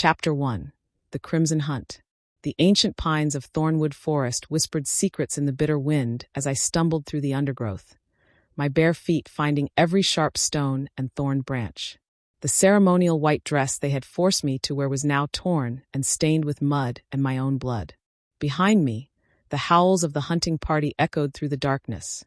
Chapter 1. The Crimson Hunt. The ancient pines of Thornwood Forest whispered secrets in the bitter wind as I stumbled through the undergrowth, my bare feet finding every sharp stone and thorned branch. The ceremonial white dress they had forced me to wear was now torn and stained with mud and my own blood. Behind me, the howls of the hunting party echoed through the darkness,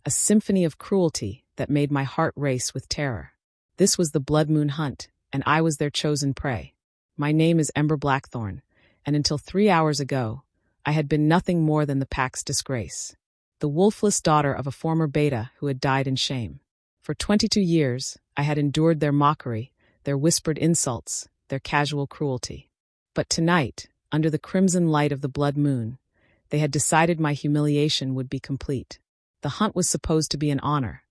a symphony of cruelty that made my heart race with terror. This was the Blood Moon Hunt, and I was their chosen prey. My name is Ember Blackthorne, and until 3 hours ago, I had been nothing more than the pack's disgrace, the wolfless daughter of a former beta who had died in shame. For 22 years, I had endured their mockery, their whispered insults, their casual cruelty. But tonight, under the crimson light of the blood moon, they had decided my humiliation would be complete. The hunt was supposed to be an honor,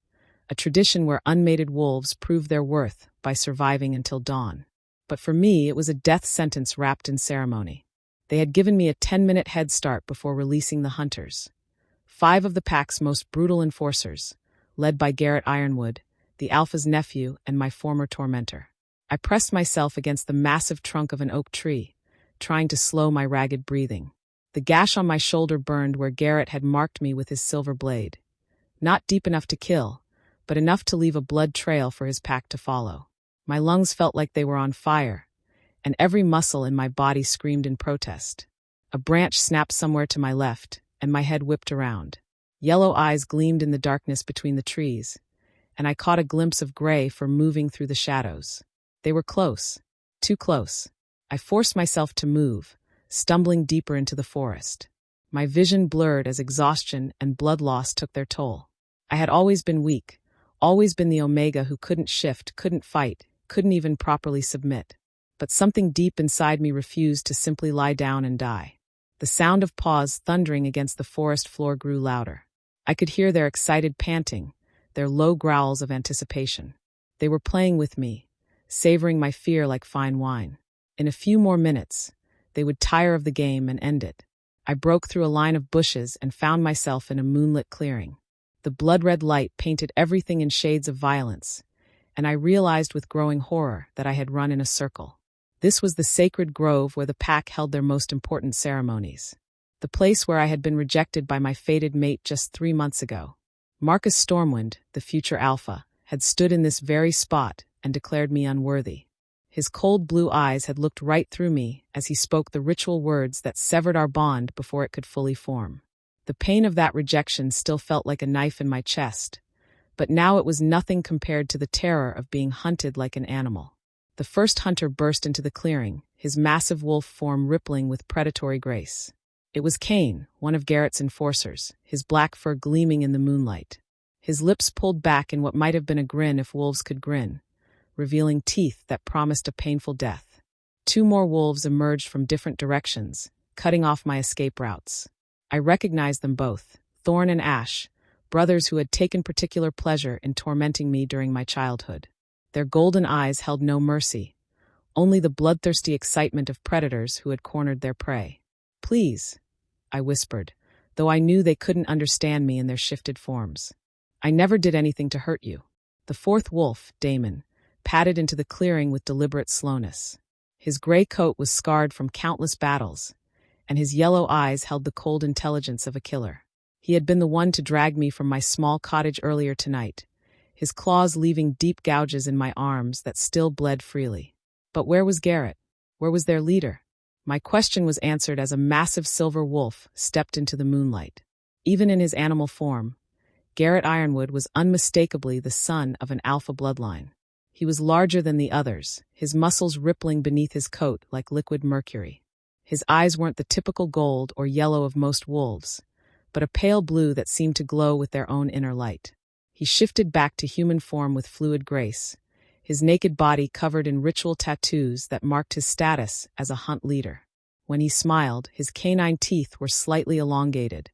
a tradition where unmated wolves proved their worth by surviving until dawn. But for me, it was a death sentence wrapped in ceremony. They had given me a 10-minute head start before releasing the hunters. 5 of the pack's most brutal enforcers, led by Garrett Ironwood, the Alpha's nephew and my former tormentor. I pressed myself against the massive trunk of an oak tree, trying to slow my ragged breathing. The gash on my shoulder burned where Garrett had marked me with his silver blade. Not deep enough to kill, but enough to leave a blood trail for his pack to follow. My lungs felt like they were on fire, and every muscle in my body screamed in protest. A branch snapped somewhere to my left, and my head whipped around. Yellow eyes gleamed in the darkness between the trees, and I caught a glimpse of gray moving through the shadows. They were close, too close. I forced myself to move, stumbling deeper into the forest. My vision blurred as exhaustion and blood loss took their toll. I had always been weak, always been the Omega who couldn't shift, couldn't fight, couldn't even properly submit. But something deep inside me refused to simply lie down and die. The sound of paws thundering against the forest floor grew louder. I could hear their excited panting, their low growls of anticipation. They were playing with me, savoring my fear like fine wine. In a few more minutes, they would tire of the game and end it. I broke through a line of bushes and found myself in a moonlit clearing. The blood-red light painted everything in shades of violence, and I realized with growing horror that I had run in a circle. This was the sacred grove where the pack held their most important ceremonies. The place where I had been rejected by my fated mate just 3 months ago. Marcus Stormwind, the future Alpha, had stood in this very spot and declared me unworthy. His cold blue eyes had looked right through me as he spoke the ritual words that severed our bond before it could fully form. The pain of that rejection still felt like a knife in my chest, but now it was nothing compared to the terror of being hunted like an animal. The first hunter burst into the clearing, his massive wolf form rippling with predatory grace. It was Cain, one of Garrett's enforcers, his black fur gleaming in the moonlight. His lips pulled back in what might have been a grin if wolves could grin, revealing teeth that promised a painful death. 2 more wolves emerged from different directions, cutting off my escape routes. I recognized them both, Thorn and Ash, brothers who had taken particular pleasure in tormenting me during my childhood. Their golden eyes held no mercy, only the bloodthirsty excitement of predators who had cornered their prey. "Please," I whispered, though I knew they couldn't understand me in their shifted forms. "I never did anything to hurt you." The 4th wolf, Damon, padded into the clearing with deliberate slowness. His gray coat was scarred from countless battles, and his yellow eyes held the cold intelligence of a killer. He had been the one to drag me from my small cottage earlier tonight, his claws leaving deep gouges in my arms that still bled freely. But where was Garrett? Where was their leader? My question was answered as a massive silver wolf stepped into the moonlight. Even in his animal form, Garrett Ironwood was unmistakably the son of an alpha bloodline. He was larger than the others, his muscles rippling beneath his coat like liquid mercury. His eyes weren't the typical gold or yellow of most wolves, but a pale blue that seemed to glow with their own inner light. He shifted back to human form with fluid grace, his naked body covered in ritual tattoos that marked his status as a hunt leader. When he smiled, his canine teeth were slightly elongated,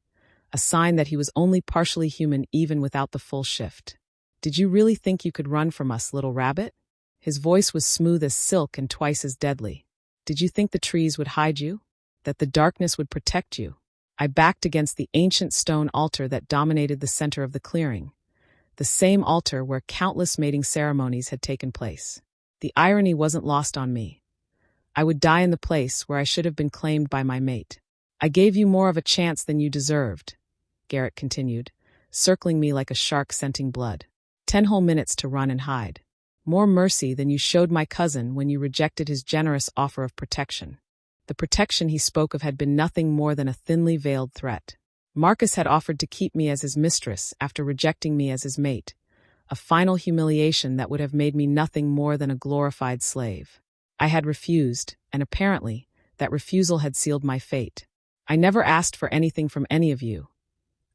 a sign that he was only partially human even without the full shift. "Did you really think you could run from us, little rabbit?" His voice was smooth as silk and twice as deadly. "Did you think the trees would hide you? That the darkness would protect you?" I backed against the ancient stone altar that dominated the center of the clearing, the same altar where countless mating ceremonies had taken place. The irony wasn't lost on me. I would die in the place where I should have been claimed by my mate. I gave you more of a chance than you deserved, Garrett continued, circling me like a shark scenting blood. 10 whole minutes to run and hide. More mercy than you showed my cousin when you rejected his generous offer of protection. The protection he spoke of had been nothing more than a thinly veiled threat. Marcus had offered to keep me as his mistress after rejecting me as his mate, a final humiliation that would have made me nothing more than a glorified slave. I had refused, and apparently, that refusal had sealed my fate. I never asked for anything from any of you,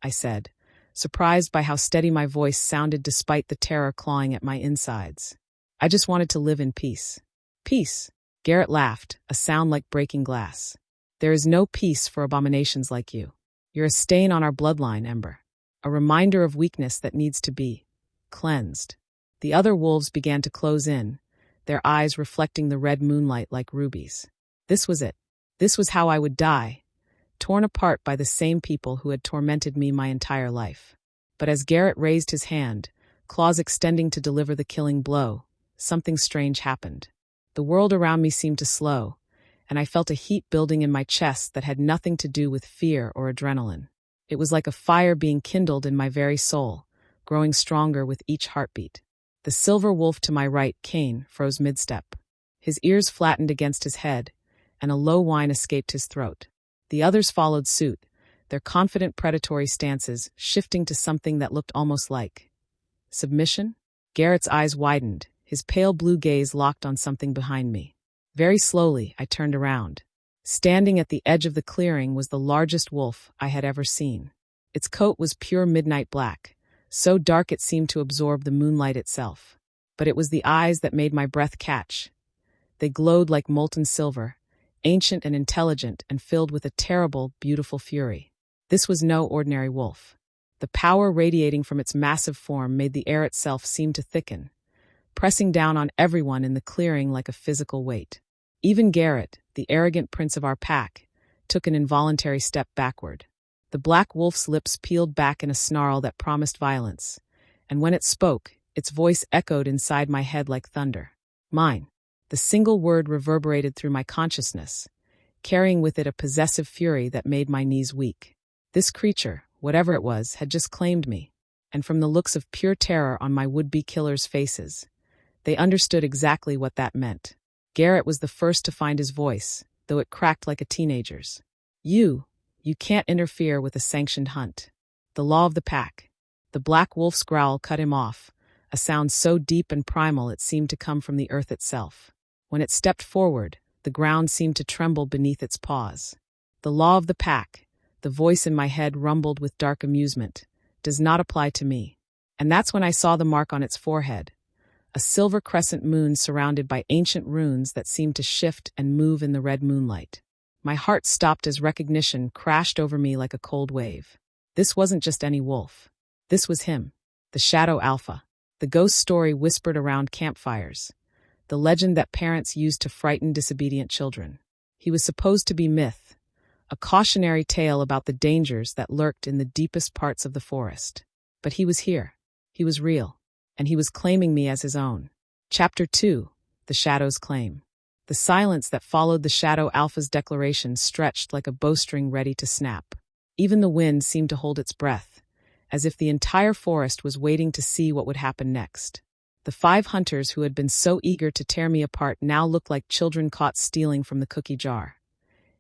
I said, surprised by how steady my voice sounded despite the terror clawing at my insides. I just wanted to live in peace. Peace, Garrett laughed, a sound like breaking glass. There is no peace for abominations like you. You're a stain on our bloodline, Ember. A reminder of weakness that needs to be cleansed. The other wolves began to close in, their eyes reflecting the red moonlight like rubies. This was it. This was how I would die, torn apart by the same people who had tormented me my entire life. But as Garrett raised his hand, claws extending to deliver the killing blow, something strange happened. The world around me seemed to slow, and I felt a heat building in my chest that had nothing to do with fear or adrenaline. It was like a fire being kindled in my very soul, growing stronger with each heartbeat. The silver wolf to my right, Cain, froze mid-step. His ears flattened against his head, and a low whine escaped his throat. The others followed suit, their confident predatory stances shifting to something that looked almost like submission. Garrett's eyes widened, his pale blue gaze locked on something behind me. Very slowly, I turned around. Standing at the edge of the clearing was the largest wolf I had ever seen. Its coat was pure midnight black, so dark it seemed to absorb the moonlight itself. But it was the eyes that made my breath catch. They glowed like molten silver, ancient and intelligent and filled with a terrible, beautiful fury. This was no ordinary wolf. The power radiating from its massive form made the air itself seem to thicken, pressing down on everyone in the clearing like a physical weight. Even Garrett, the arrogant prince of our pack, took an involuntary step backward. The black wolf's lips peeled back in a snarl that promised violence, and when it spoke, its voice echoed inside my head like thunder. Mine. The single word reverberated through my consciousness, carrying with it a possessive fury that made my knees weak. This creature, whatever it was, had just claimed me, and from the looks of pure terror on my would-be killers' faces, they understood exactly what that meant. Garrett was the first to find his voice, though it cracked like a teenager's. You can't interfere with a sanctioned hunt. The law of the pack. The black wolf's growl cut him off, a sound so deep and primal it seemed to come from the earth itself. When it stepped forward, the ground seemed to tremble beneath its paws. The law of the pack, the voice in my head rumbled with dark amusement, does not apply to me. And that's when I saw the mark on its forehead. A silver crescent moon surrounded by ancient runes that seemed to shift and move in the red moonlight. My heart stopped as recognition crashed over me like a cold wave. This wasn't just any wolf. This was him, the Shadow Alpha, the ghost story whispered around campfires, the legend that parents used to frighten disobedient children. He was supposed to be myth, a cautionary tale about the dangers that lurked in the deepest parts of the forest. But he was here. He was real. And he was claiming me as his own. Chapter 2, The Shadow's Claim. The silence that followed the Shadow Alpha's declaration stretched like a bowstring ready to snap. Even the wind seemed to hold its breath, as if the entire forest was waiting to see what would happen next. The 5 hunters who had been so eager to tear me apart now looked like children caught stealing from the cookie jar.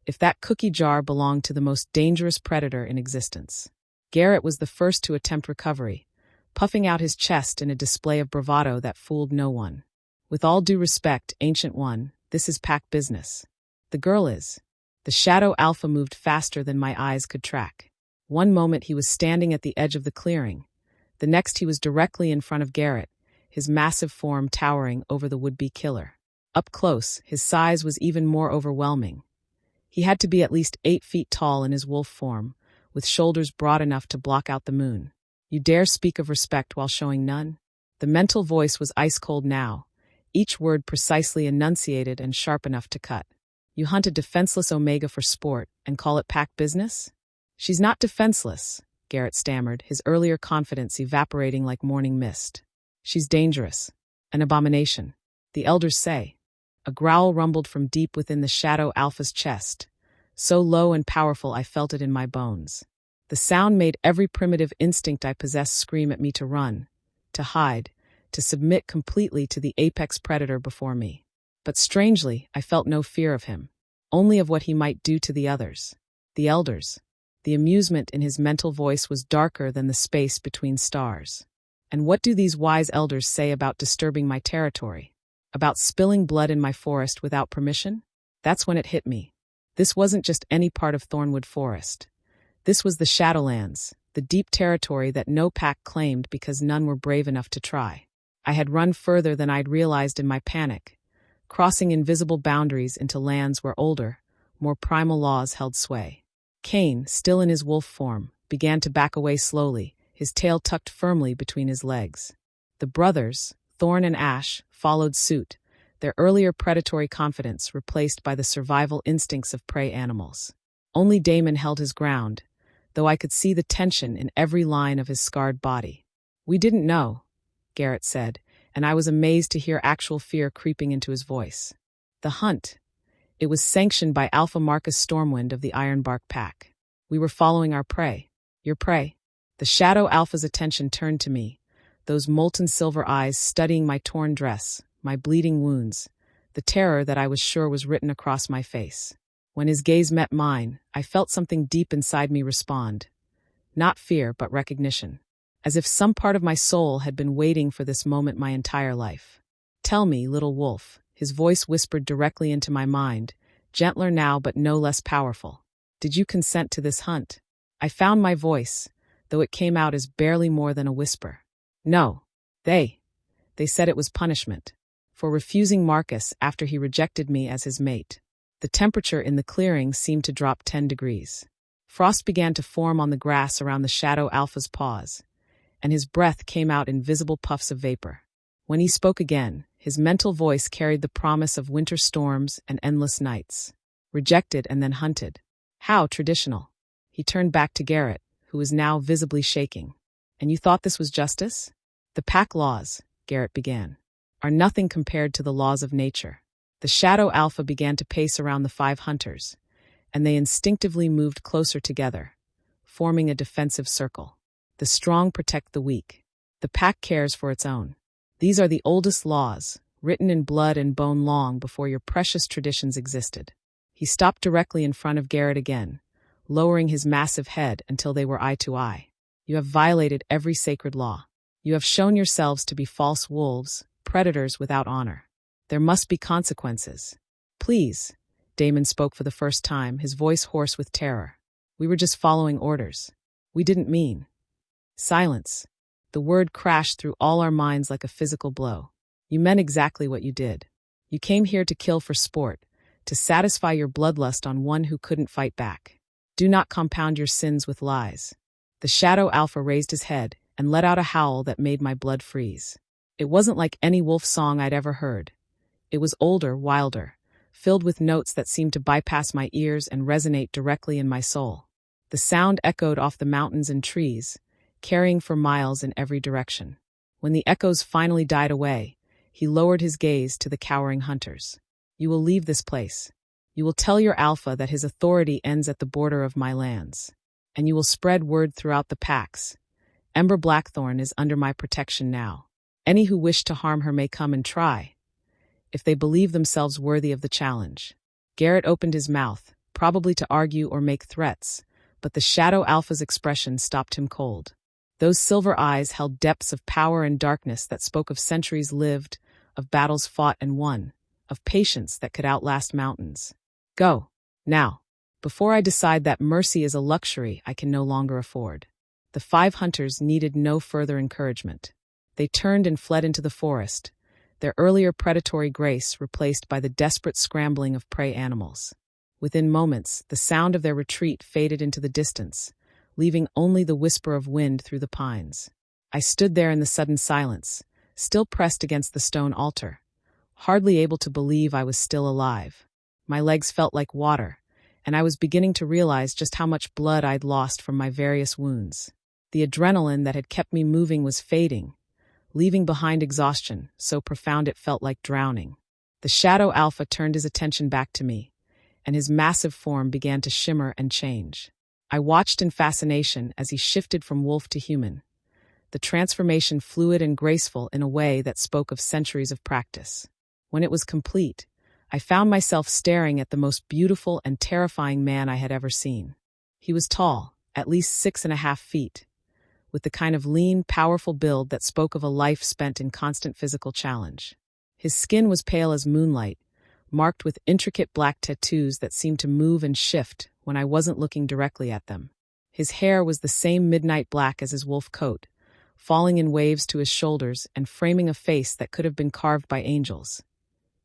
If that cookie jar belonged to the most dangerous predator in existence. Garrett was the first to attempt recovery, puffing out his chest in a display of bravado that fooled no one. With all due respect, Ancient One, this is pack business. The girl is. The Shadow Alpha moved faster than my eyes could track. One moment he was standing at the edge of the clearing. The next he was directly in front of Garrett, his massive form towering over the would-be killer. Up close, his size was even more overwhelming. He had to be at least 8 feet tall in his wolf form, with shoulders broad enough to block out the moon. You dare speak of respect while showing none? The mental voice was ice-cold now, each word precisely enunciated and sharp enough to cut. You hunt a defenseless omega for sport and call it pack business? She's not defenseless, Garrett stammered, his earlier confidence evaporating like morning mist. She's dangerous. An abomination. The elders say. A growl rumbled from deep within the Shadow Alpha's chest, so low and powerful I felt it in my bones. The sound made every primitive instinct I possessed scream at me to run, to hide, to submit completely to the apex predator before me. But strangely, I felt no fear of him, only of what he might do to the others, the elders. The amusement in his mental voice was darker than the space between stars. And what do these wise elders say about disturbing my territory? About spilling blood in my forest without permission? That's when it hit me. This wasn't just any part of Thornwood Forest. This was the Shadowlands, the deep territory that no pack claimed because none were brave enough to try. I had run further than I'd realized in my panic, crossing invisible boundaries into lands where older, more primal laws held sway. Cain, still in his wolf form, began to back away slowly, his tail tucked firmly between his legs. The brothers, Thorn and Ash, followed suit, their earlier predatory confidence replaced by the survival instincts of prey animals. Only Damon held his ground, though I could see the tension in every line of his scarred body. "We didn't know," Garrett said, and I was amazed to hear actual fear creeping into his voice. "The hunt. It was sanctioned by Alpha Marcus Stormwind of the Ironbark Pack. We were following our prey." "Your prey?" The Shadow Alpha's attention turned to me, those molten silver eyes studying my torn dress, my bleeding wounds, the terror that I was sure was written across my face. When his gaze met mine, I felt something deep inside me respond. Not fear, but recognition. As if some part of my soul had been waiting for this moment my entire life. "Tell me, little wolf," his voice whispered directly into my mind, gentler now but no less powerful. "Did you consent to this hunt?" I found my voice, though it came out as barely more than a whisper. "No. They said it was punishment. For refusing Marcus after he rejected me as his mate." The temperature in the clearing seemed to drop 10 degrees. Frost began to form on the grass around the Shadow Alpha's paws, and his breath came out in visible puffs of vapor. When he spoke again, his mental voice carried the promise of winter storms and endless nights. Rejected and then hunted. How traditional. He turned back to Garrett, who was now visibly shaking. "And you thought this was justice?" "The pack laws," Garrett began, "are nothing compared to the laws of nature." The Shadow Alpha began to pace around the 5 hunters, and they instinctively moved closer together, forming a defensive circle. The strong protect the weak. The pack cares for its own. These are the oldest laws, written in blood and bone long before your precious traditions existed. He stopped directly in front of Garrett again, lowering his massive head until they were eye to eye. "You have violated every sacred law. You have shown yourselves to be false wolves, predators without honor. There must be consequences." "Please," Damon spoke for the first time, his voice hoarse with terror. "We were just following orders. We didn't mean." Silence. The word crashed through all our minds like a physical blow. "You meant exactly what you did. You came here to kill for sport, to satisfy your bloodlust on one who couldn't fight back. Do not compound your sins with lies." The Shadow Alpha raised his head and let out a howl that made my blood freeze. It wasn't like any wolf song I'd ever heard. It was older, wilder, filled with notes that seemed to bypass my ears and resonate directly in my soul. The sound echoed off the mountains and trees, carrying for miles in every direction. When the echoes finally died away, he lowered his gaze to the cowering hunters. "You will leave this place. You will tell your alpha that his authority ends at the border of my lands. And you will spread word throughout the packs. Ember Blackthorne is under my protection now. Any who wish to harm her may come and try, if they believe themselves worthy of the challenge." Garrett opened his mouth, probably to argue or make threats, but the Shadow Alpha's expression stopped him cold. Those silver eyes held depths of power and darkness that spoke of centuries lived, of battles fought and won, of patience that could outlast mountains. "Go, now, before I decide that mercy is a luxury I can no longer afford." The 5 hunters needed no further encouragement. They turned and fled into the forest, their earlier predatory grace replaced by the desperate scrambling of prey animals. Within moments, the sound of their retreat faded into the distance, leaving only the whisper of wind through the pines. I stood there in the sudden silence, still pressed against the stone altar, hardly able to believe I was still alive. My legs felt like water, and I was beginning to realize just how much blood I'd lost from my various wounds. The adrenaline that had kept me moving was fading, leaving behind exhaustion, so profound it felt like drowning. The shadow alpha turned his attention back to me, and his massive form began to shimmer and change. I watched in fascination as he shifted from wolf to human, the transformation fluid and graceful in a way that spoke of centuries of practice. When it was complete, I found myself staring at the most beautiful and terrifying man I had ever seen. He was tall, at least 6.5 feet, with the kind of lean, powerful build that spoke of a life spent in constant physical challenge. His skin was pale as moonlight, marked with intricate black tattoos that seemed to move and shift when I wasn't looking directly at them. His hair was the same midnight black as his wolf coat, falling in waves to his shoulders and framing a face that could have been carved by angels,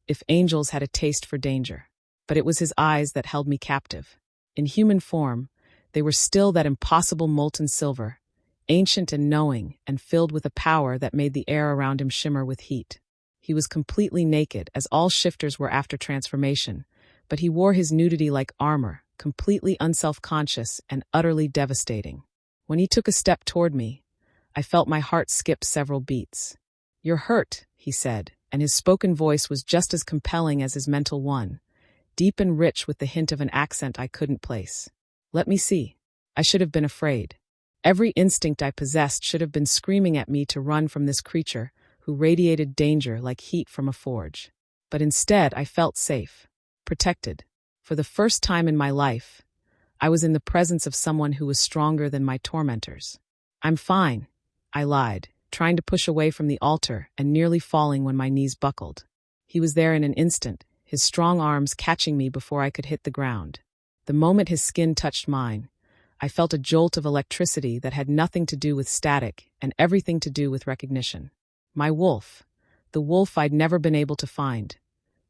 if angels had a taste for danger. But it was his eyes that held me captive. In human form, they were still that impossible molten silver, ancient and knowing, and filled with a power that made the air around him shimmer with heat. He was completely naked, as all shifters were after transformation, but he wore his nudity like armor, completely unself-conscious and utterly devastating. When he took a step toward me, I felt my heart skip several beats. "You're hurt," he said, and his spoken voice was just as compelling as his mental one, deep and rich with the hint of an accent I couldn't place. "Let me see." I should have been afraid. Every instinct I possessed should have been screaming at me to run from this creature who radiated danger like heat from a forge. But instead, I felt safe, protected. For the first time in my life, I was in the presence of someone who was stronger than my tormentors. "I'm fine," I lied, trying to push away from the altar and nearly falling when my knees buckled. He was there in an instant, his strong arms catching me before I could hit the ground. The moment his skin touched mine, I felt a jolt of electricity that had nothing to do with static and everything to do with recognition. My wolf, the wolf I'd never been able to find,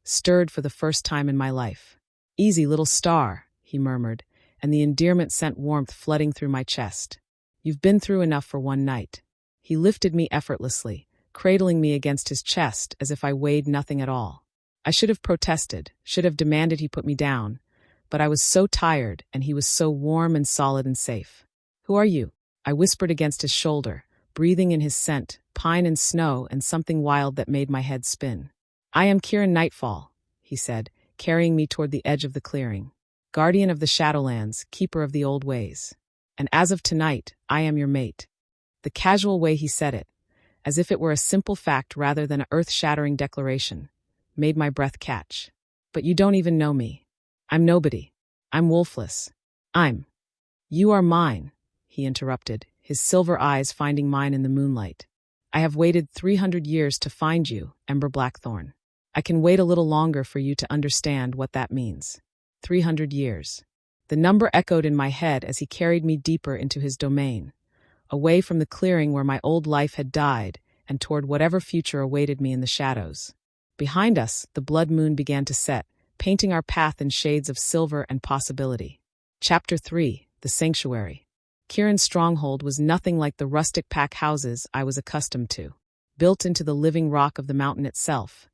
stirred for the first time in my life. "Easy, little star," he murmured, and the endearment sent warmth flooding through my chest. "You've been through enough for one night." He lifted me effortlessly, cradling me against his chest as if I weighed nothing at all. I should have protested, should have demanded he put me down, but I was so tired and he was so warm and solid and safe. "Who are you?" I whispered against his shoulder, breathing in his scent, pine and snow and something wild that made my head spin. "I am Kieran Nightfall," he said, carrying me toward the edge of the clearing. "Guardian of the Shadowlands, keeper of the old ways. And as of tonight, I am your mate." The casual way he said it, as if it were a simple fact rather than an earth-shattering declaration, made my breath catch. "But you don't even know me. I'm nobody. I'm Wolfless. You are mine," he interrupted, his silver eyes finding mine in the moonlight. "I have waited 300 years to find you, Ember Blackthorne. I can wait a little longer for you to understand what that means. 300 years. The number echoed in my head as he carried me deeper into his domain, away from the clearing where my old life had died and toward whatever future awaited me in the shadows. Behind us, the blood moon began to set, painting our path in shades of silver and possibility. Chapter 3, The Sanctuary. Kieran's stronghold was nothing like the rustic pack houses I was accustomed to. Built into the living rock of the mountain itself,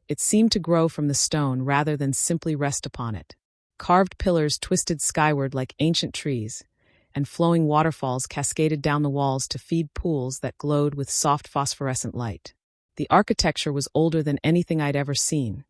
it seemed to grow from the stone rather than simply rest upon it. Carved pillars twisted skyward like ancient trees, and flowing waterfalls cascaded down the walls to feed pools that glowed with soft phosphorescent light. The architecture was older than anything I'd ever seen,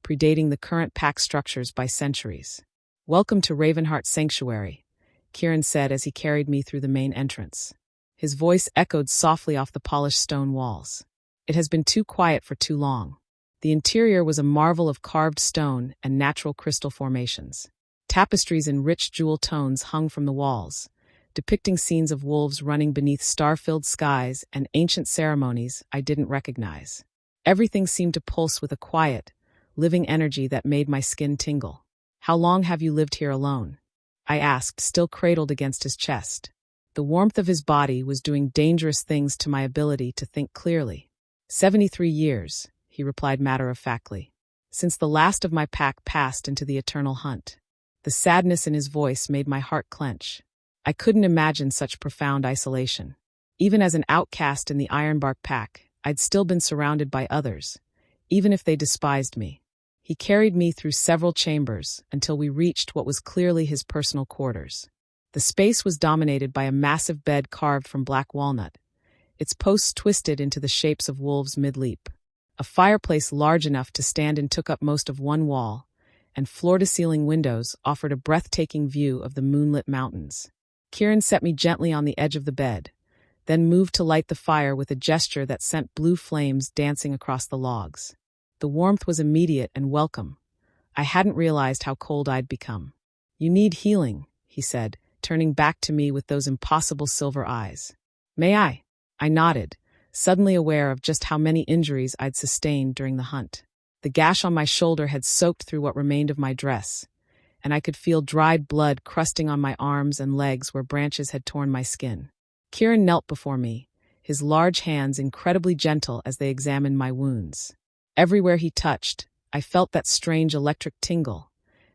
predating the current pack structures by centuries. "Welcome to Ravenheart Sanctuary," Kieran said as he carried me through the main entrance. His voice echoed softly off the polished stone walls. It has been too quiet for too long. The interior was a marvel of carved stone and natural crystal formations. Tapestries in rich jewel tones hung from the walls, depicting scenes of wolves running beneath star-filled skies and ancient ceremonies I didn't recognize. Everything seemed to pulse with a quiet, living energy that made my skin tingle. "How long have you lived here alone?" I asked, still cradled against his chest. The warmth of his body was doing dangerous things to my ability to think clearly. 73 years, he replied matter-of-factly, "since the last of my pack passed into the eternal hunt." The sadness in his voice made my heart clench. I couldn't imagine such profound isolation. Even as an outcast in the Ironbark pack, I'd still been surrounded by others, even if they despised me. He carried me through several chambers until we reached what was clearly his personal quarters. The space was dominated by a massive bed carved from black walnut, its posts twisted into the shapes of wolves mid-leap. A fireplace large enough to stand in took up most of one wall, and floor-to-ceiling windows offered a breathtaking view of the moonlit mountains. Kieran set me gently on the edge of the bed, then moved to light the fire with a gesture that sent blue flames dancing across the logs. The warmth was immediate and welcome. I hadn't realized how cold I'd become. "You need healing," he said, turning back to me with those impossible silver eyes. "May I?" I nodded, suddenly aware of just how many injuries I'd sustained during the hunt. The gash on my shoulder had soaked through what remained of my dress, and I could feel dried blood crusting on my arms and legs where branches had torn my skin. Kieran knelt before me, his large hands incredibly gentle as they examined my wounds. Everywhere he touched, I felt that strange electric tingle,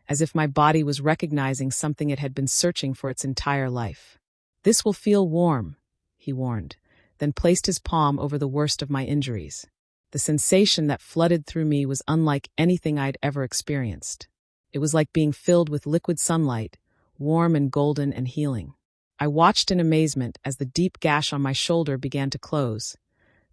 as if my body was recognizing something it had been searching for its entire life. "This will feel warm," he warned, then placed his palm over the worst of my injuries. The sensation that flooded through me was unlike anything I'd ever experienced. It was like being filled with liquid sunlight, warm and golden and healing. I watched in amazement as the deep gash on my shoulder began to close,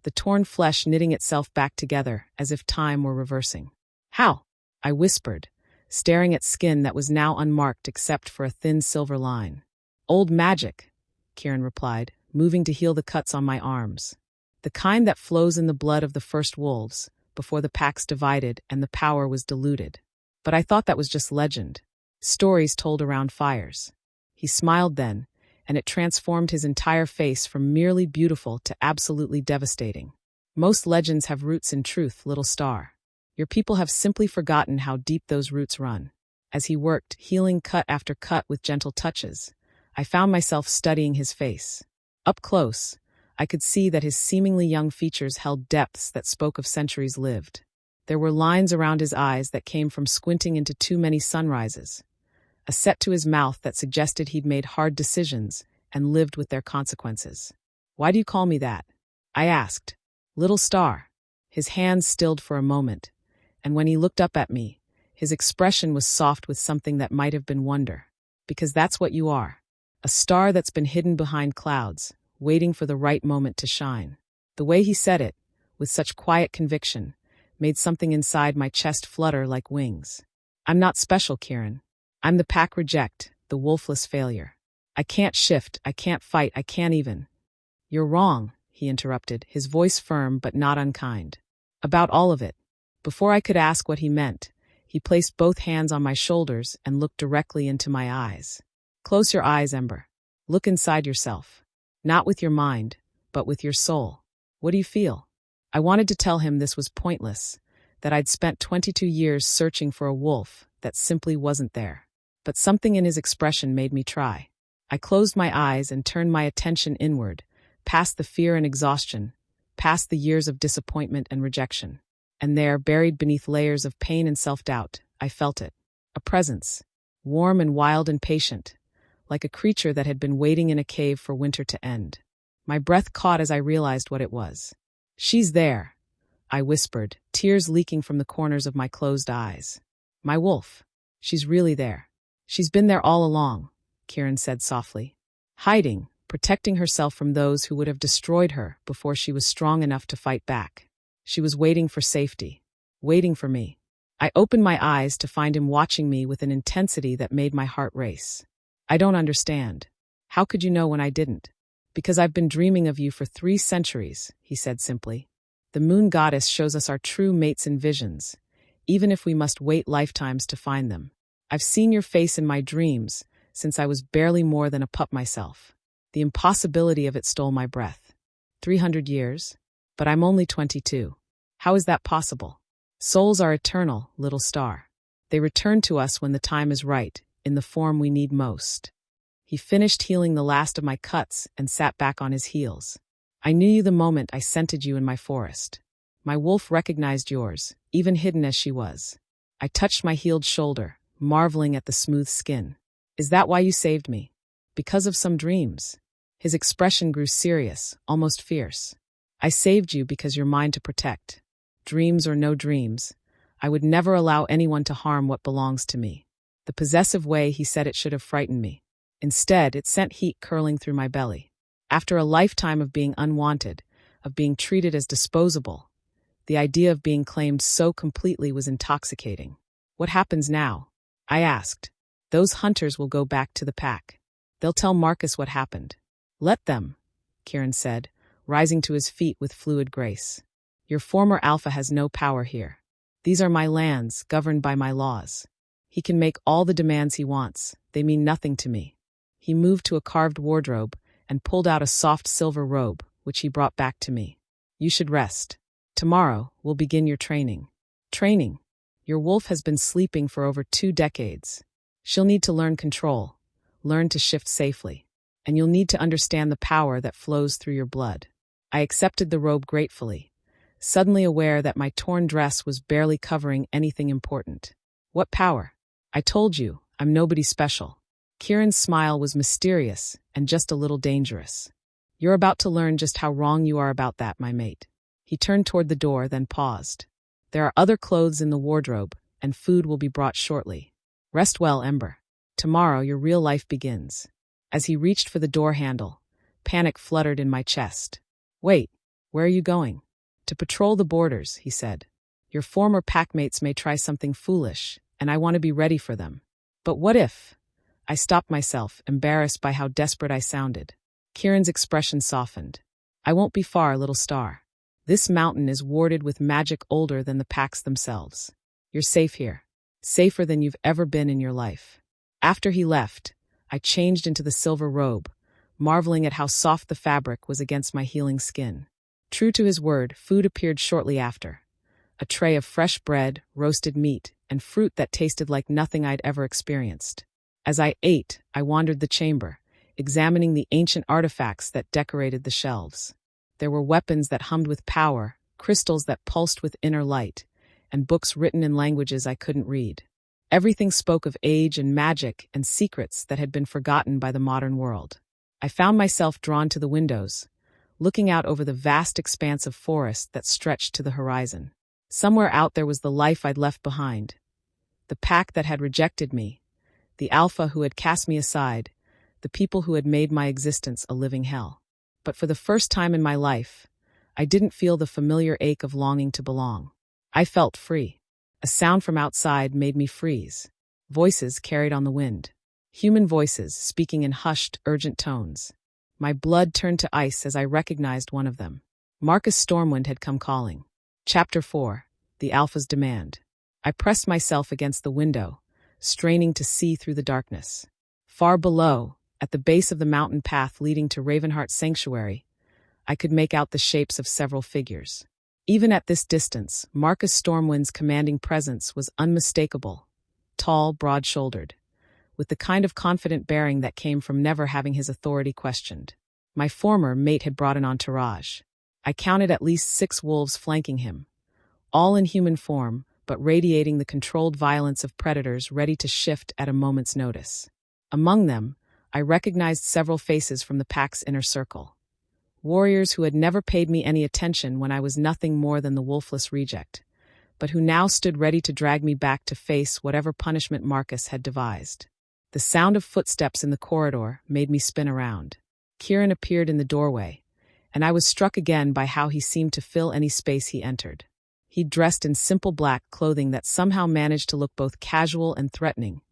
the torn flesh knitting itself back together as if time were reversing. "How?" I whispered, staring at skin that was now unmarked except for a thin silver line. "Old magic," Kieran replied, moving to heal the cuts on my arms. "The kind that flows in the blood of the first wolves, before the packs divided and the power was diluted. But I thought that was just legend. Stories told around fires." He smiled then, and it transformed his entire face from merely beautiful to absolutely devastating. "Most legends have roots in truth, little star. Your people have simply forgotten how deep those roots run." As he worked, healing cut after cut with gentle touches, I found myself studying his face. Up close, I could see that his seemingly young features held depths that spoke of centuries lived. There were lines around his eyes that came from squinting into too many sunrises, a set to his mouth that suggested he'd made hard decisions and lived with their consequences. "Why do you call me that?" I asked. "Little star." His hands stilled for a moment, and when he looked up at me, his expression was soft with something that might have been wonder. "Because that's what you are. A star that's been hidden behind clouds, waiting for the right moment to shine." The way he said it, with such quiet conviction, made something inside my chest flutter like wings. "I'm not special, Kieran. I'm the pack reject, the wolfless failure. I can't shift, I can't fight, I can't even—" "You're wrong," he interrupted, his voice firm but not unkind. "About all of it." Before I could ask what he meant, he placed both hands on my shoulders and looked directly into my eyes. "Close your eyes, Ember. Look inside yourself. Not with your mind, but with your soul. What do you feel?" I wanted to tell him this was pointless, that I'd spent 22 years searching for a wolf that simply wasn't there. But something in his expression made me try. I closed my eyes and turned my attention inward, past the fear and exhaustion, past the years of disappointment and rejection. And there, buried beneath layers of pain and self-doubt, I felt it. A presence, warm and wild and patient, like a creature that had been waiting in a cave for winter to end. My breath caught as I realized what it was. "She's there," I whispered, tears leaking from the corners of my closed eyes. "My wolf. She's really there." "She's been there all along," Kieran said softly. "Hiding, protecting herself from those who would have destroyed her before she was strong enough to fight back. She was waiting for safety, waiting for me." I opened my eyes to find him watching me with an intensity that made my heart race. "I don't understand. How could you know when I didn't?" "Because I've been dreaming of you for 3 centuries, he said simply. "The moon goddess shows us our true mates in visions, even if we must wait lifetimes to find them. I've seen your face in my dreams since I was barely more than a pup myself." The impossibility of it stole my breath. 300 years? But I'm only 22. How is that possible? "Souls are eternal, little star. They return to us when the time is right, in the form we need most." He finished healing the last of my cuts and sat back on his heels. "I knew you the moment I scented you in my forest. My wolf recognized yours, even hidden as she was." I touched my healed shoulder, marveling at the smooth skin. "Is that why you saved me? Because of some dreams?" His expression grew serious, almost fierce. "I saved you because you're mine to protect. Dreams or no dreams, I would never allow anyone to harm what belongs to me." The possessive way he said it should have frightened me. Instead, it sent heat curling through my belly. After a lifetime of being unwanted, of being treated as disposable, The idea of being claimed so completely was intoxicating. What happens now? I asked. Those hunters will go back to the pack. They'll tell Marcus what happened. Let them, Kieran said, rising to his feet with fluid grace. Your former alpha has no power here. These are my lands, governed by my laws. He can make all the demands he wants. They mean nothing to me. He moved to a carved wardrobe and pulled out a soft silver robe, which he brought back to me. You should rest. Tomorrow, we'll begin your training. Training? Your wolf has been sleeping for over 2 decades. She'll need to learn control, learn to shift safely, and you'll need to understand the power that flows through your blood. I accepted the robe gratefully, suddenly aware that my torn dress was barely covering anything important. What power? I told you, I'm nobody special. Kieran's smile was mysterious and just a little dangerous. You're about to learn just how wrong you are about that, my mate. He turned toward the door, then paused. There are other clothes in the wardrobe, and food will be brought shortly. Rest well, Ember. Tomorrow your real life begins. As he reached for the door handle, panic fluttered in my chest. Wait, where are you going? To patrol the borders, he said. Your former packmates may try something foolish, and I want to be ready for them. But what if? I stopped myself, embarrassed by how desperate I sounded. Kieran's expression softened. I won't be far, little star. This mountain is warded with magic older than the packs themselves. You're safe here. Safer than you've ever been in your life. After he left, I changed into the silver robe, marveling at how soft the fabric was against my healing skin. True to his word, food appeared shortly after. A tray of fresh bread, roasted meat, and fruit that tasted like nothing I'd ever experienced. As I ate, I wandered the chamber, examining the ancient artifacts that decorated the shelves. There were weapons that hummed with power, crystals that pulsed with inner light, and books written in languages I couldn't read. Everything spoke of age and magic and secrets that had been forgotten by the modern world. I found myself drawn to the windows, looking out over the vast expanse of forest that stretched to the horizon. Somewhere out there was the life I'd left behind. The pack that had rejected me, the alpha who had cast me aside, the people who had made my existence a living hell. But for the first time in my life, I didn't feel the familiar ache of longing to belong. I felt free. A sound from outside made me freeze. Voices carried on the wind. Human voices speaking in hushed, urgent tones. My blood turned to ice as I recognized one of them. Marcus Stormwind had come calling. Chapter 4. The Alpha's Demand. I pressed myself against the window, straining to see through the darkness. Far below, at the base of the mountain path leading to Ravenheart's sanctuary, I could make out the shapes of several figures. Even at this distance, Marcus Stormwind's commanding presence was unmistakable, tall, broad-shouldered, with the kind of confident bearing that came from never having his authority questioned. My former mate had brought an entourage. I counted at least 6 wolves flanking him, all in human form, but radiating the controlled violence of predators ready to shift at a moment's notice. Among them, I recognized several faces from the pack's inner circle. Warriors who had never paid me any attention when I was nothing more than the Wolfless reject, but who now stood ready to drag me back to face whatever punishment Marcus had devised. The sound of footsteps in the corridor made me spin around. Kieran appeared in the doorway, and I was struck again by how he seemed to fill any space he entered. He dressed in simple black clothing that somehow managed to look both casual and threatening,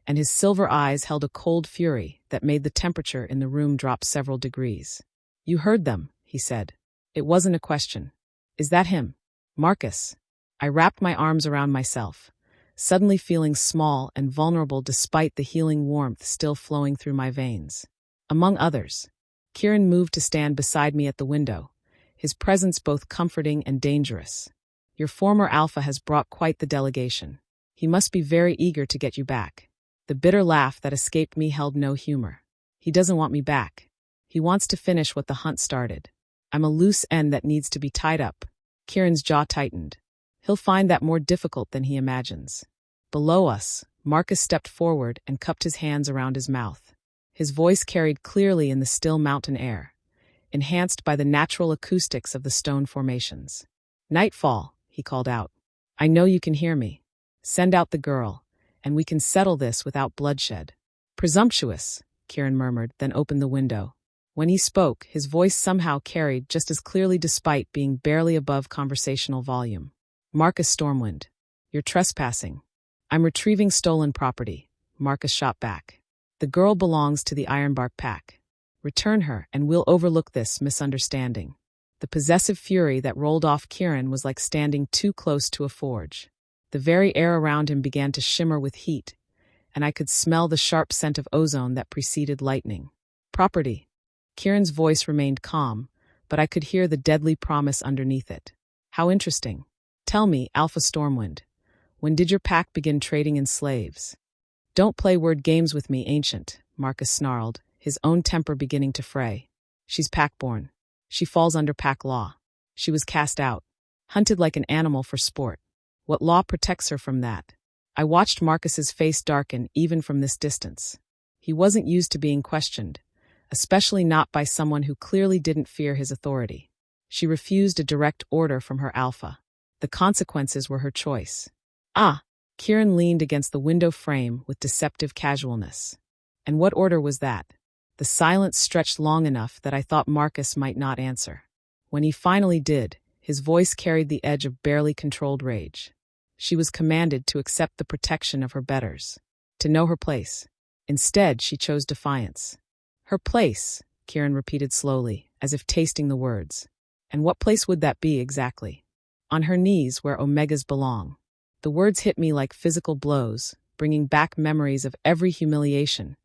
and his silver eyes held a cold fury that made the temperature in the room drop several degrees. You heard them, he said. It wasn't a question. Is that him? Marcus. I wrapped my arms around myself, suddenly feeling small and vulnerable despite the healing warmth still flowing through my veins. Among others, Kieran moved to stand beside me at the window, his presence both comforting and dangerous. Your former alpha has brought quite the delegation. He must be very eager to get you back. The bitter laugh that escaped me held no humor. He doesn't want me back. He wants to finish what the hunt started. I'm a loose end that needs to be tied up. Kieran's jaw tightened. He'll find that more difficult than he imagines. Below us, Marcus stepped forward and cupped his hands around his mouth. His voice carried clearly in the still mountain air, enhanced by the natural acoustics of the stone formations. Nightfall, he called out. I know you can hear me. Send out the girl, and we can settle this without bloodshed. Presumptuous, Kieran murmured, then opened the window. When he spoke, his voice somehow carried just as clearly despite being barely above conversational volume. Marcus Stormwind. You're trespassing. I'm retrieving stolen property, Marcus shot back. The girl belongs to the Ironbark Pack. Return her, and we'll overlook this misunderstanding. The possessive fury that rolled off Kieran was like standing too close to a forge. The very air around him began to shimmer with heat, and I could smell the sharp scent of ozone that preceded lightning. Property. Kieran's voice remained calm, but I could hear the deadly promise underneath it. How interesting. Tell me, Alpha Stormwind, when did your pack begin trading in slaves? Don't play word games with me, Ancient, Marcus snarled, his own temper beginning to fray. She's pack-born. She falls under pack law. She was cast out, hunted like an animal for sport. What law protects her from that? I watched Marcus's face darken even from this distance. He wasn't used to being questioned, especially not by someone who clearly didn't fear his authority. She refused a direct order from her alpha. The consequences were her choice. Ah! Kieran leaned against the window frame with deceptive casualness. And what order was that? The silence stretched long enough that I thought Marcus might not answer. When he finally did, his voice carried the edge of barely controlled rage. She was commanded to accept the protection of her betters, to know her place. Instead, she chose defiance. Her place, Kieran repeated slowly, as if tasting the words. And what place would that be exactly? On her knees where Omegas belong. The words hit me like physical blows, bringing back memories of every humiliation,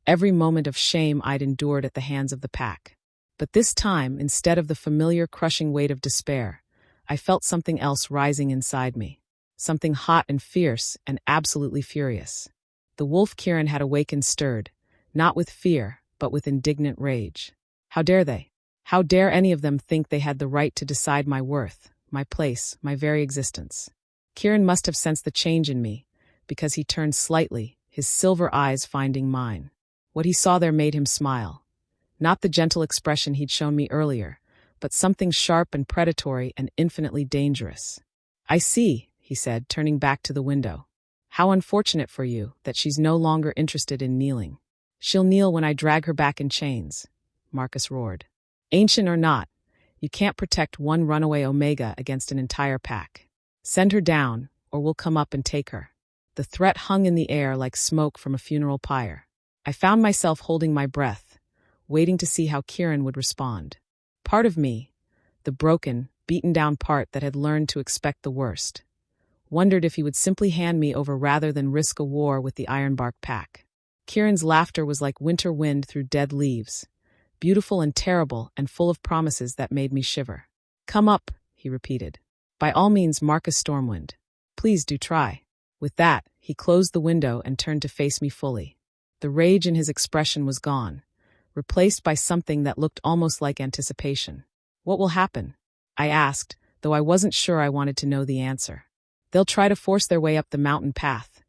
every moment of shame I'd endured at the hands of the pack. But this time, instead of the familiar crushing weight of despair, I felt something else rising inside me. Something hot and fierce and absolutely furious. The wolf Kieran had awakened stirred, not with fear, but with indignant rage. How dare they? How dare any of them think they had the right to decide my worth, my place, my very existence? Kieran must have sensed the change in me, because he turned slightly, his silver eyes finding mine. What he saw there made him smile. Not the gentle expression he'd shown me earlier, but something sharp and predatory and infinitely dangerous. I see, he said, turning back to the window. How unfortunate for you that she's no longer interested in kneeling. She'll kneel when I drag her back in chains, Marcus roared. Ancient or not, you can't protect one runaway Omega against an entire pack. Send her down, or we'll come up and take her. The threat hung in the air like smoke from a funeral pyre. I found myself holding my breath, waiting to see how Kieran would respond. Part of me, the broken, beaten-down part that had learned to expect the worst, wondered if he would simply hand me over rather than risk a war with the Ironbark Pack. Kieran's laughter was like winter wind through dead leaves, beautiful and terrible and full of promises that made me shiver. Come up, he repeated. By all means, Marcus Stormwind. Please do try. With that, he closed the window and turned to face me fully. The rage in his expression was gone, replaced by something that looked almost like anticipation. What will happen? I asked, though I wasn't sure I wanted to know the answer. They'll try to force their way up the mountain path,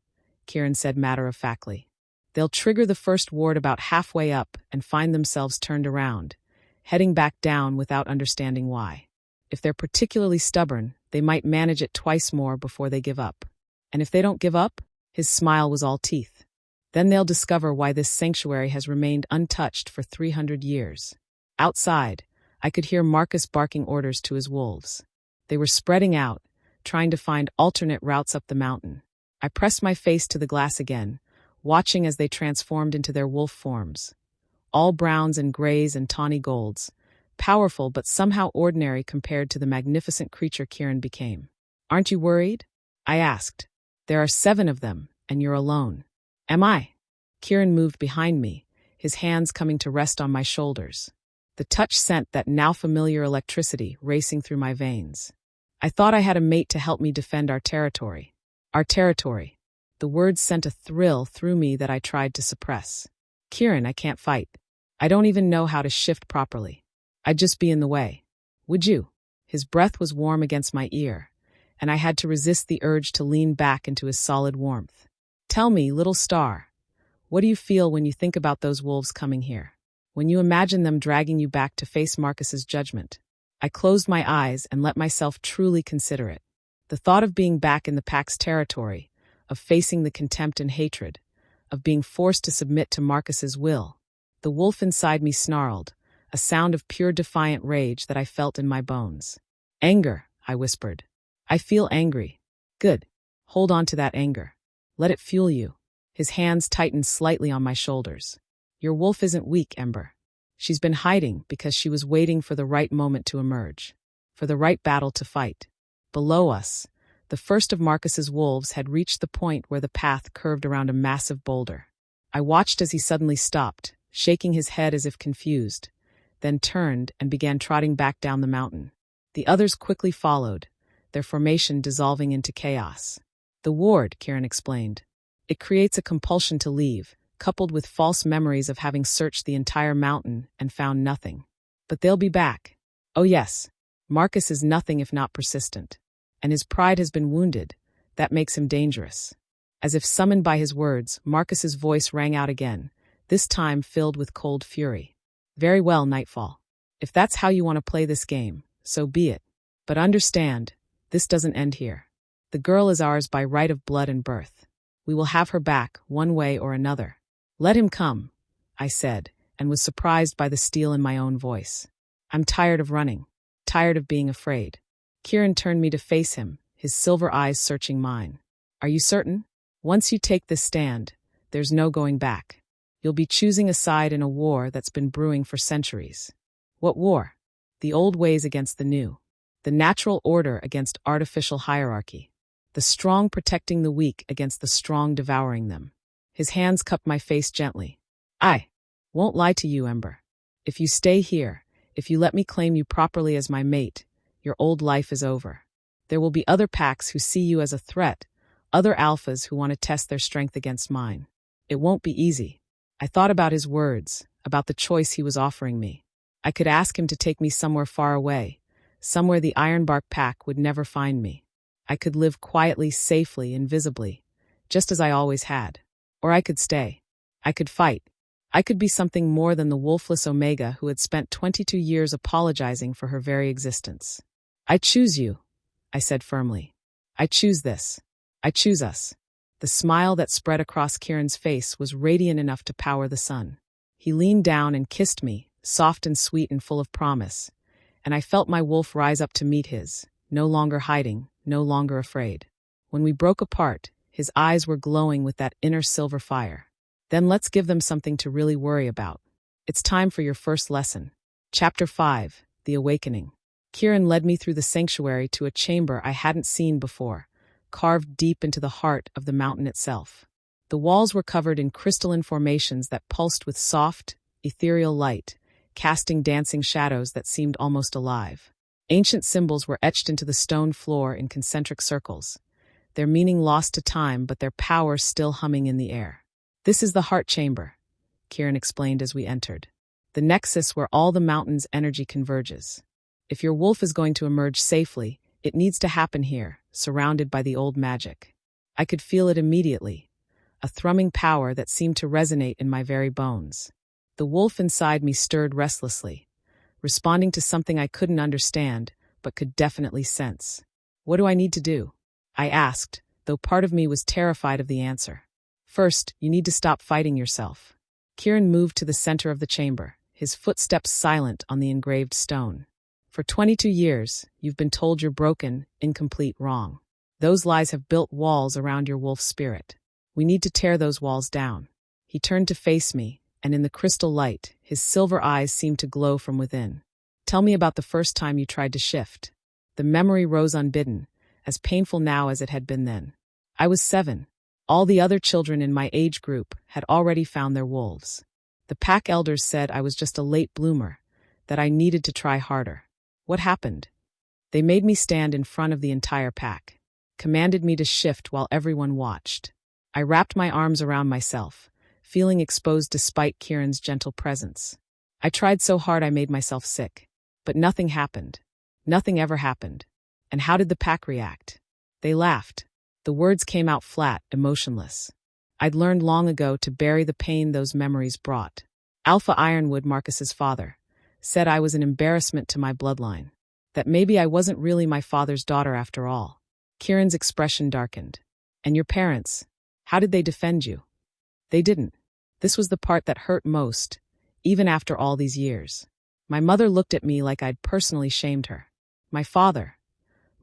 Kieran said matter-of-factly. They'll trigger the first ward about halfway up and find themselves turned around, heading back down without understanding why. If they're particularly stubborn, they might manage it twice more before they give up. And if they don't give up, his smile was all teeth. Then they'll discover why this sanctuary has remained untouched for 300 years. Outside, I could hear Marcus barking orders to his wolves. They were spreading out, trying to find alternate routes up the mountain. I pressed my face to the glass again, watching as they transformed into their wolf forms. All browns and grays and tawny golds, powerful but somehow ordinary compared to the magnificent creature Kieran became. Aren't you worried? I asked. There are 7 of them, and you're alone. Am I? Kieran moved behind me, his hands coming to rest on my shoulders. The touch sent that now familiar electricity racing through my veins. I thought I had a mate to help me defend our territory. Our territory. The words sent a thrill through me that I tried to suppress. Kieran, I can't fight. I don't even know how to shift properly. I'd just be in the way. Would you? His breath was warm against my ear, and I had to resist the urge to lean back into his solid warmth. Tell me, little star, what do you feel when you think about those wolves coming here? When you imagine them dragging you back to face Marcus's judgment? I closed my eyes and let myself truly consider it. The thought of being back in the pack's territory, of facing the contempt and hatred, of being forced to submit to Marcus's will. The wolf inside me snarled, a sound of pure defiant rage that I felt in my bones. Anger, I whispered. I feel angry. Good. Hold on to that anger. Let it fuel you. His hands tightened slightly on my shoulders. Your wolf isn't weak, Ember. She's been hiding because she was waiting for the right moment to emerge, for the right battle to fight. Below us, the first of Marcus's wolves had reached the point where the path curved around a massive boulder. I watched as he suddenly stopped, shaking his head as if confused, then turned and began trotting back down the mountain. The others quickly followed, their formation dissolving into chaos. The ward, Kieran explained. It creates a compulsion to leave, coupled with false memories of having searched the entire mountain and found nothing. But they'll be back. Oh yes, Marcus is nothing if not persistent. And his pride has been wounded. That makes him dangerous. As if summoned by his words, Marcus's voice rang out again, this time filled with cold fury. Very well, Nightfall. If that's how you want to play this game, so be it. But understand, this doesn't end here. The girl is ours by right of blood and birth. We will have her back, one way or another. Let him come, I said, and was surprised by the steel in my own voice. I'm tired of running, tired of being afraid. Kieran turned me to face him, his silver eyes searching mine. Are you certain? Once you take this stand, there's no going back. You'll be choosing a side in a war that's been brewing for centuries. What war? The old ways against the new. The natural order against artificial hierarchy. The strong protecting the weak against the strong devouring them. His hands cupped my face gently. I won't lie to you, Ember. If you stay here, if you let me claim you properly as my mate, your old life is over. There will be other packs who see you as a threat, other alphas who want to test their strength against mine. It won't be easy. I thought about his words, about the choice he was offering me. I could ask him to take me somewhere far away, somewhere the Ironbark pack would never find me. I could live quietly, safely, invisibly, just as I always had. Or I could stay. I could fight. I could be something more than the wolfless Omega who had spent 22 years apologizing for her very existence. I choose you, I said firmly. I choose this. I choose us. The smile that spread across Kieran's face was radiant enough to power the sun. He leaned down and kissed me, soft and sweet and full of promise, and I felt my wolf rise up to meet his, no longer hiding, no longer afraid. When we broke apart, his eyes were glowing with that inner silver fire. Then let's give them something to really worry about. It's time for your first lesson. Chapter 5, The Awakening. Kieran led me through the sanctuary to a chamber I hadn't seen before, carved deep into the heart of the mountain itself. The walls were covered in crystalline formations that pulsed with soft, ethereal light, casting dancing shadows that seemed almost alive. Ancient symbols were etched into the stone floor in concentric circles, their meaning lost to time but their power still humming in the air. This is the heart chamber, Kieran explained as we entered. The nexus where all the mountain's energy converges. If your wolf is going to emerge safely, it needs to happen here, surrounded by the old magic. I could feel it immediately, a thrumming power that seemed to resonate in my very bones. The wolf inside me stirred restlessly, responding to something I couldn't understand, but could definitely sense. What do I need to do? I asked, though part of me was terrified of the answer. First, you need to stop fighting yourself. Kieran moved to the center of the chamber, his footsteps silent on the engraved stone. For 22 years, you've been told you're broken, incomplete, wrong. Those lies have built walls around your wolf spirit. We need to tear those walls down. He turned to face me, and in the crystal light, his silver eyes seemed to glow from within. Tell me about the first time you tried to shift. The memory rose unbidden, as painful now as it had been then. I was 7. All the other children in my age group had already found their wolves. The pack elders said I was just a late bloomer, that I needed to try harder. What happened? They made me stand in front of the entire pack, commanded me to shift while everyone watched. I wrapped my arms around myself, feeling exposed despite Kieran's gentle presence. I tried so hard I made myself sick, but nothing happened. Nothing ever happened. And how did the pack react? They laughed. The words came out flat, emotionless. I'd learned long ago to bury the pain those memories brought. Alpha Ironwood, Marcus's father, said I was an embarrassment to my bloodline, that maybe I wasn't really my father's daughter after all. Kieran's expression darkened. And your parents, how did they defend you? They didn't. This was the part that hurt most, even after all these years. My mother looked at me like I'd personally shamed her. My father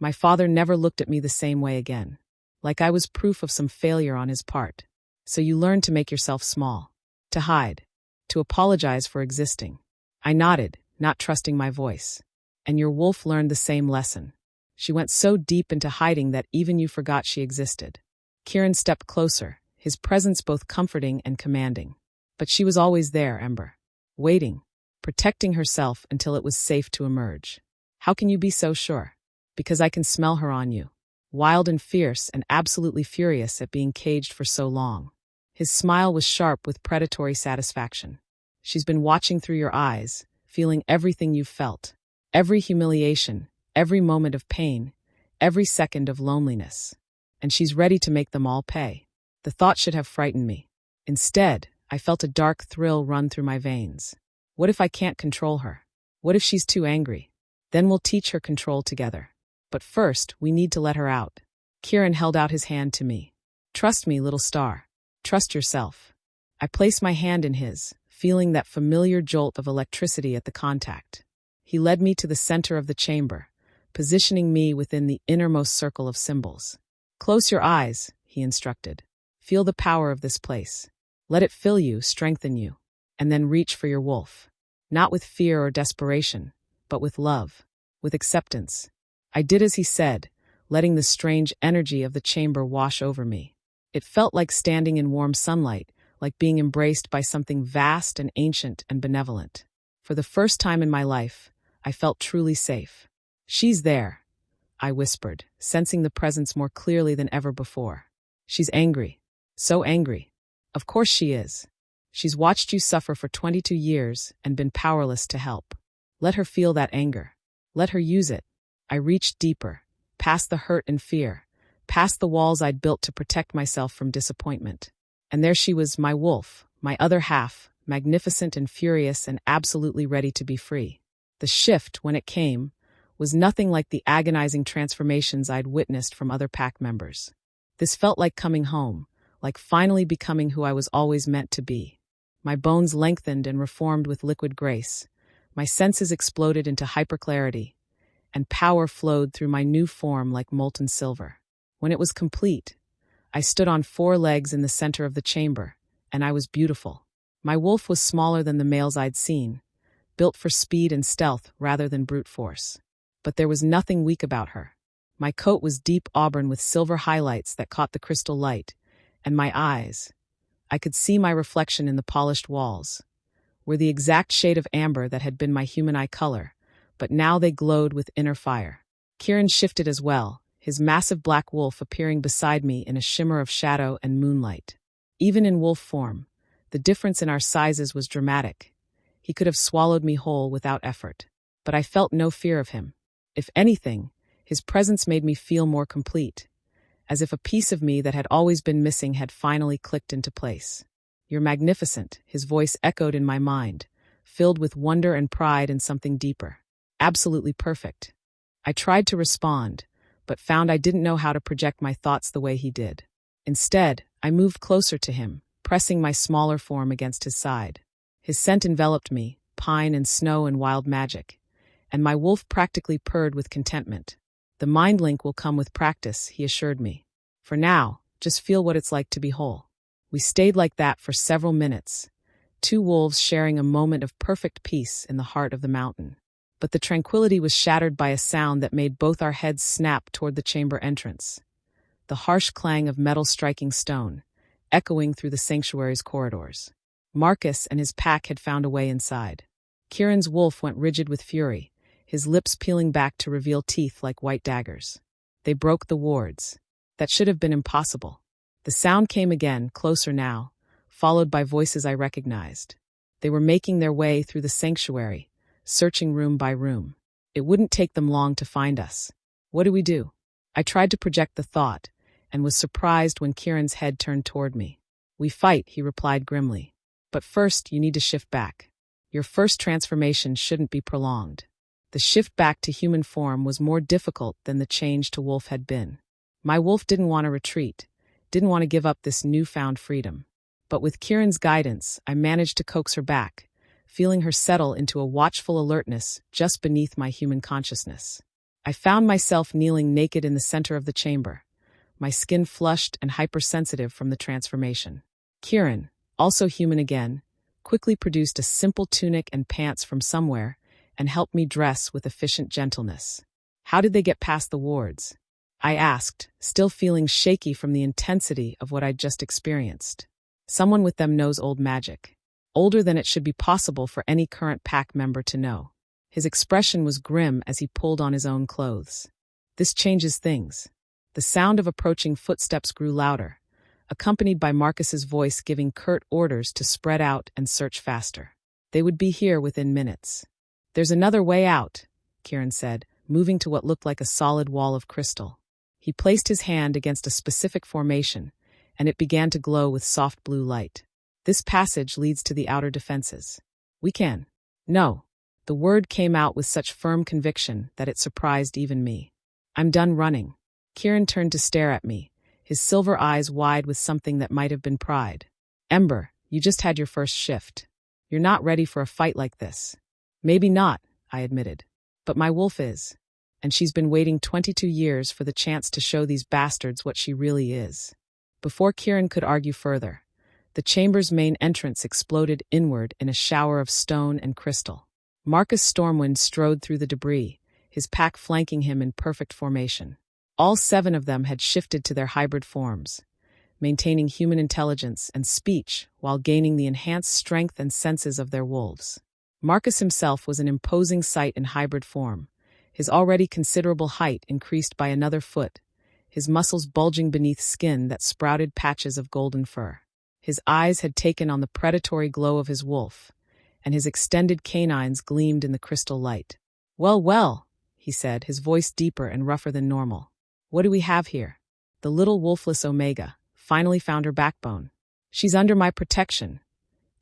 never looked at me the same way again. Like I was proof of some failure on his part. So you learn to make yourself small. To hide. To apologize for existing. I nodded, not trusting my voice. And your wolf learned the same lesson. She went so deep into hiding that even you forgot she existed. Kieran stepped closer, his presence both comforting and commanding. But she was always there, Ember. Waiting. Protecting herself until it was safe to emerge. How can you be so sure? Because I can smell her on you. Wild and fierce and absolutely furious at being caged for so long. His smile was sharp with predatory satisfaction. She's been watching through your eyes, feeling everything you've felt. Every humiliation, every moment of pain, every second of loneliness. And she's ready to make them all pay. The thought should have frightened me. Instead, I felt a dark thrill run through my veins. What if I can't control her? What if she's too angry? Then we'll teach her control together. But first, we need to let her out. Kieran held out his hand to me. Trust me, little star. Trust yourself. I placed my hand in his, feeling that familiar jolt of electricity at the contact. He led me to the center of the chamber, positioning me within the innermost circle of symbols. Close your eyes, he instructed. Feel the power of this place. Let it fill you, strengthen you, and then reach for your wolf. Not with fear or desperation, but with love, with acceptance. I did as he said, letting the strange energy of the chamber wash over me. It felt like standing in warm sunlight, like being embraced by something vast and ancient and benevolent. For the first time in my life, I felt truly safe. She's there, I whispered, sensing the presence more clearly than ever before. She's angry. So angry. Of course she is. She's watched you suffer for 22 years and been powerless to help. Let her feel that anger. Let her use it. I reached deeper, past the hurt and fear, past the walls I'd built to protect myself from disappointment. And there she was, my wolf, my other half, magnificent and furious and absolutely ready to be free. The shift, when it came, was nothing like the agonizing transformations I'd witnessed from other pack members. This felt like coming home, like finally becoming who I was always meant to be. My bones lengthened and reformed with liquid grace. My senses exploded into hyperclarity, and power flowed through my new form like molten silver. When it was complete, I stood on 4 legs in the center of the chamber, and I was beautiful. My wolf was smaller than the males I'd seen, built for speed and stealth rather than brute force. But there was nothing weak about her. My coat was deep auburn with silver highlights that caught the crystal light, and my eyes, I could see my reflection in the polished walls, were the exact shade of amber that had been my human eye color, but now they glowed with inner fire. Kieran shifted as well, his massive black wolf appearing beside me in a shimmer of shadow and moonlight. Even in wolf form, the difference in our sizes was dramatic. He could have swallowed me whole without effort. But I felt no fear of him. If anything, his presence made me feel more complete, as if a piece of me that had always been missing had finally clicked into place. You're magnificent, his voice echoed in my mind, filled with wonder and pride in something deeper. Absolutely perfect. I tried to respond, but found I didn't know how to project my thoughts the way he did. Instead, I moved closer to him, pressing my smaller form against his side. His scent enveloped me, pine and snow and wild magic, and my wolf practically purred with contentment. The mind link will come with practice, he assured me. For now, just feel what it's like to be whole. We stayed like that for several minutes, 2 wolves sharing a moment of perfect peace in the heart of the mountain. But the tranquility was shattered by a sound that made both our heads snap toward the chamber entrance. The harsh clang of metal striking stone, echoing through the sanctuary's corridors. Marcus and his pack had found a way inside. Kieran's wolf went rigid with fury, his lips peeling back to reveal teeth like white daggers. They broke the wards. That should have been impossible. The sound came again, closer now, followed by voices I recognized. They were making their way through the sanctuary, searching room by room. It wouldn't take them long to find us. What do we do? I tried to project the thought, and was surprised when Kieran's head turned toward me. We fight, he replied grimly. But first, you need to shift back. Your first transformation shouldn't be prolonged. The shift back to human form was more difficult than the change to wolf had been. My wolf didn't want to retreat, didn't want to give up this newfound freedom. But with Kieran's guidance, I managed to coax her back, feeling her settle into a watchful alertness just beneath my human consciousness. I found myself kneeling naked in the center of the chamber, my skin flushed and hypersensitive from the transformation. Kieran, also human again, quickly produced a simple tunic and pants from somewhere and helped me dress with efficient gentleness. How did they get past the wards? I asked, still feeling shaky from the intensity of what I'd just experienced. Someone with them knows old magic. Older than it should be possible for any current pack member to know. His expression was grim as he pulled on his own clothes. This changes things. The sound of approaching footsteps grew louder, accompanied by Marcus's voice giving curt orders to spread out and search faster. They would be here within minutes. There's another way out, Kieran said, moving to what looked like a solid wall of crystal. He placed his hand against a specific formation, and it began to glow with soft blue light. This passage leads to the outer defenses. We can. No. The word came out with such firm conviction that it surprised even me. I'm done running. Kieran turned to stare at me, his silver eyes wide with something that might have been pride. Ember, you just had your first shift. You're not ready for a fight like this. Maybe not, I admitted. But my wolf is. And she's been waiting 22 years for the chance to show these bastards what she really is. Before Kieran could argue further, the chamber's main entrance exploded inward in a shower of stone and crystal. Marcus Stormwind strode through the debris, his pack flanking him in perfect formation. All 7 of them had shifted to their hybrid forms, maintaining human intelligence and speech while gaining the enhanced strength and senses of their wolves. Marcus himself was an imposing sight in hybrid form, his already considerable height increased by another foot, his muscles bulging beneath skin that sprouted patches of golden fur. His eyes had taken on the predatory glow of his wolf, and his extended canines gleamed in the crystal light. Well, well, he said, his voice deeper and rougher than normal. What do we have here? The little wolfless Omega finally found her backbone. She's under my protection,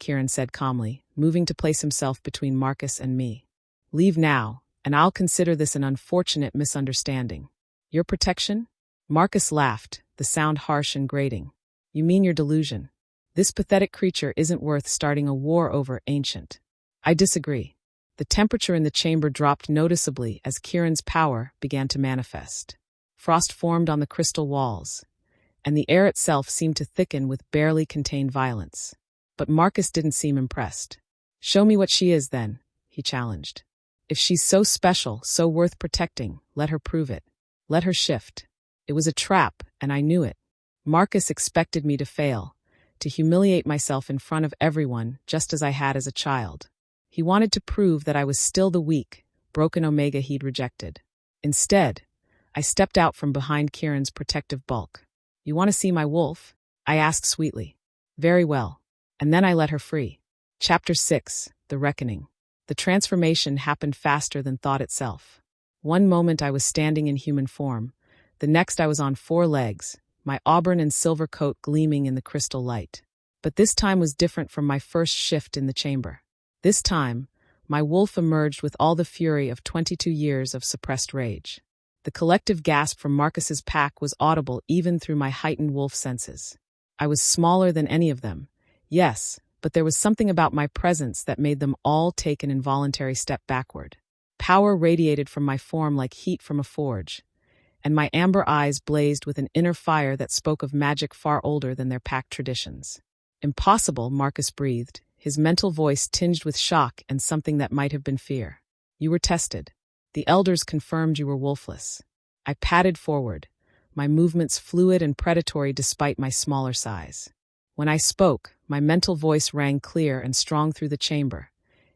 Kieran said calmly, moving to place himself between Marcus and me. Leave now, and I'll consider this an unfortunate misunderstanding. Your protection? Marcus laughed, the sound harsh and grating. You mean your delusion? This pathetic creature isn't worth starting a war over, Ancient. I disagree. The temperature in the chamber dropped noticeably as Kieran's power began to manifest. Frost formed on the crystal walls, and the air itself seemed to thicken with barely contained violence. But Marcus didn't seem impressed. Show me what she is, then, he challenged. If she's so special, so worth protecting, let her prove it. Let her shift. It was a trap, and I knew it. Marcus expected me to fail, to humiliate myself in front of everyone, just as I had as a child. He wanted to prove that I was still the weak, broken Omega he'd rejected. Instead, I stepped out from behind Kieran's protective bulk. You want to see my wolf? I asked sweetly. Very well. And then I let her free. Chapter 6, The Reckoning. The transformation happened faster than thought itself. One moment I was standing in human form, the next I was on 4 legs, my auburn and silver coat gleaming in the crystal light. But this time was different from my first shift in the chamber. This time, my wolf emerged with all the fury of 22 years of suppressed rage. The collective gasp from Marcus's pack was audible even through my heightened wolf senses. I was smaller than any of them, yes, but there was something about my presence that made them all take an involuntary step backward. Power radiated from my form like heat from a forge, and my amber eyes blazed with an inner fire that spoke of magic far older than their pack traditions. Impossible, Marcus breathed, his mental voice tinged with shock and something that might have been fear. You were tested. The elders confirmed you were wolfless. I padded forward, my movements fluid and predatory despite my smaller size. When I spoke, my mental voice rang clear and strong through the chamber,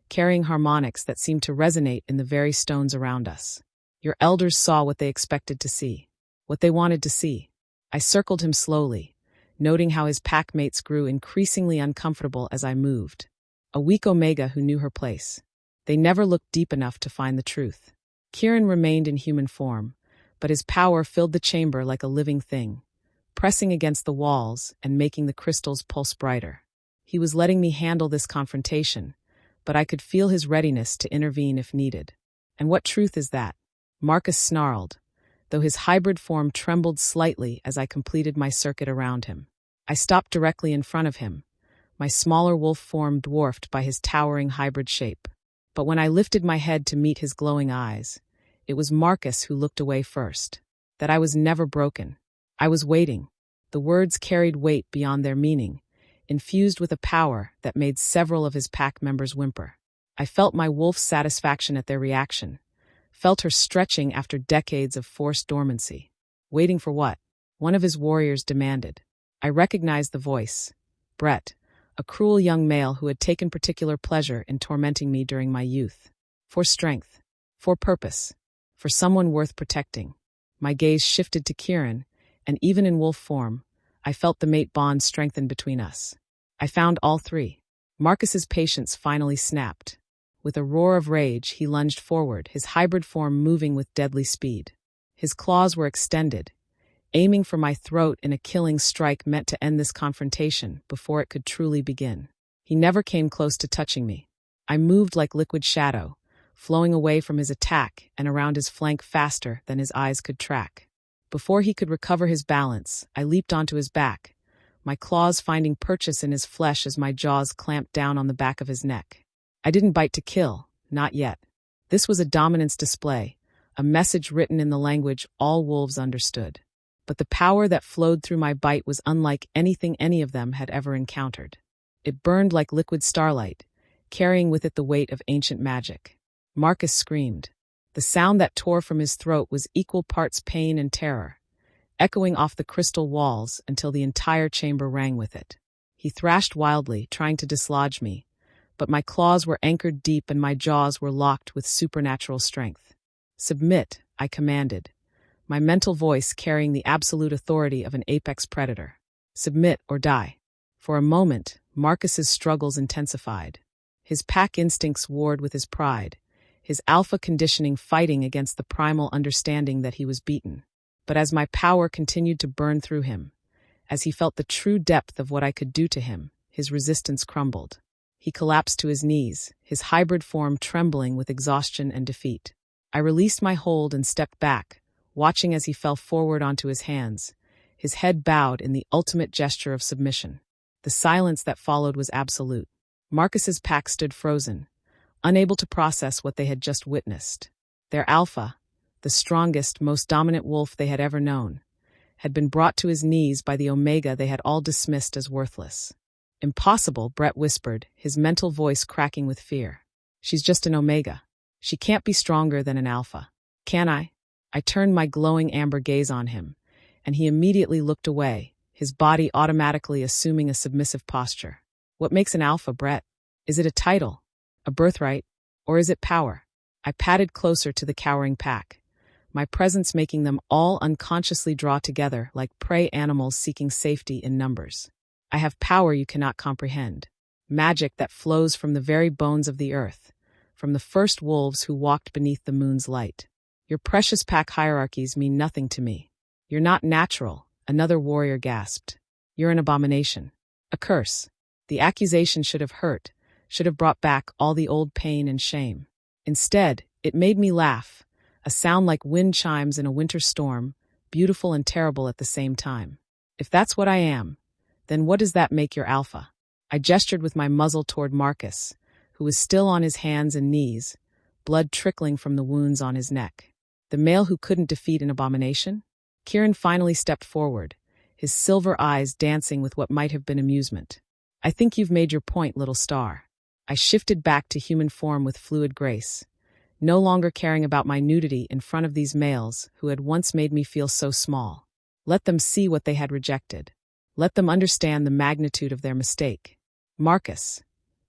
carrying harmonics that seemed to resonate in the very stones around us. Your elders saw what they expected to see, what they wanted to see. I circled him slowly, noting how his packmates grew increasingly uncomfortable as I moved. A weak Omega who knew her place. They never looked deep enough to find the truth. Kieran remained in human form, but his power filled the chamber like a living thing, pressing against the walls and making the crystals pulse brighter. He was letting me handle this confrontation, but I could feel his readiness to intervene if needed. And what truth is that? Marcus snarled, though his hybrid form trembled slightly as I completed my circuit around him. I stopped directly in front of him, my smaller wolf form dwarfed by his towering hybrid shape. But when I lifted my head to meet his glowing eyes, it was Marcus who looked away first. That I was never broken. I was waiting. The words carried weight beyond their meaning, infused with a power that made several of his pack members whimper. I felt my wolf's satisfaction at their reaction, felt her stretching after decades of forced dormancy. Waiting for what? One of his warriors demanded. I recognized the voice. Brett, a cruel young male who had taken particular pleasure in tormenting me during my youth. For strength. For purpose. For someone worth protecting. My gaze shifted to Kieran, and even in wolf form, I felt the mate bond strengthen between us. I found all three. Marcus's patience finally snapped. With a roar of rage, he lunged forward, his hybrid form moving with deadly speed. His claws were extended, aiming for my throat in a killing strike meant to end this confrontation before it could truly begin. He never came close to touching me. I moved like liquid shadow, flowing away from his attack and around his flank faster than his eyes could track. Before he could recover his balance, I leaped onto his back, my claws finding purchase in his flesh as my jaws clamped down on the back of his neck. I didn't bite to kill, not yet. This was a dominance display, a message written in the language all wolves understood. But the power that flowed through my bite was unlike anything any of them had ever encountered. It burned like liquid starlight, carrying with it the weight of ancient magic. Marcus screamed. The sound that tore from his throat was equal parts pain and terror, echoing off the crystal walls until the entire chamber rang with it. He thrashed wildly, trying to dislodge me, but my claws were anchored deep and my jaws were locked with supernatural strength. Submit, I commanded, my mental voice carrying the absolute authority of an apex predator. Submit or die. For a moment, Marcus's struggles intensified. His pack instincts warred with his pride, his alpha conditioning fighting against the primal understanding that he was beaten. But as my power continued to burn through him, as he felt the true depth of what I could do to him, his resistance crumbled. He collapsed to his knees, his hybrid form trembling with exhaustion and defeat. I released my hold and stepped back, watching as he fell forward onto his hands, his head bowed in the ultimate gesture of submission. The silence that followed was absolute. Marcus's pack stood frozen, unable to process what they had just witnessed. Their alpha, the strongest, most dominant wolf they had ever known, had been brought to his knees by the Omega they had all dismissed as worthless. Impossible, Brett whispered, his mental voice cracking with fear. She's just an Omega. She can't be stronger than an alpha. Can I? I turned my glowing amber gaze on him, and he immediately looked away, his body automatically assuming a submissive posture. What makes an alpha, Brett? Is it a title? A birthright? Or is it power? I padded closer to the cowering pack, my presence making them all unconsciously draw together like prey animals seeking safety in numbers. I have power you cannot comprehend, magic that flows from the very bones of the earth, from the first wolves who walked beneath the moon's light. Your precious pack hierarchies mean nothing to me. You're not natural, another warrior gasped. You're an abomination. A curse. The accusation should have hurt, should have brought back all the old pain and shame. Instead, it made me laugh, a sound like wind chimes in a winter storm, beautiful and terrible at the same time. If that's what I am, then what does that make your alpha? I gestured with my muzzle toward Marcus, who was still on his hands and knees, blood trickling from the wounds on his neck. The male who couldn't defeat an abomination? Kieran finally stepped forward, his silver eyes dancing with what might have been amusement. I think you've made your point, little star. I shifted back to human form with fluid grace, no longer caring about my nudity in front of these males who had once made me feel so small. Let them see what they had rejected. Let them understand the magnitude of their mistake. Marcus,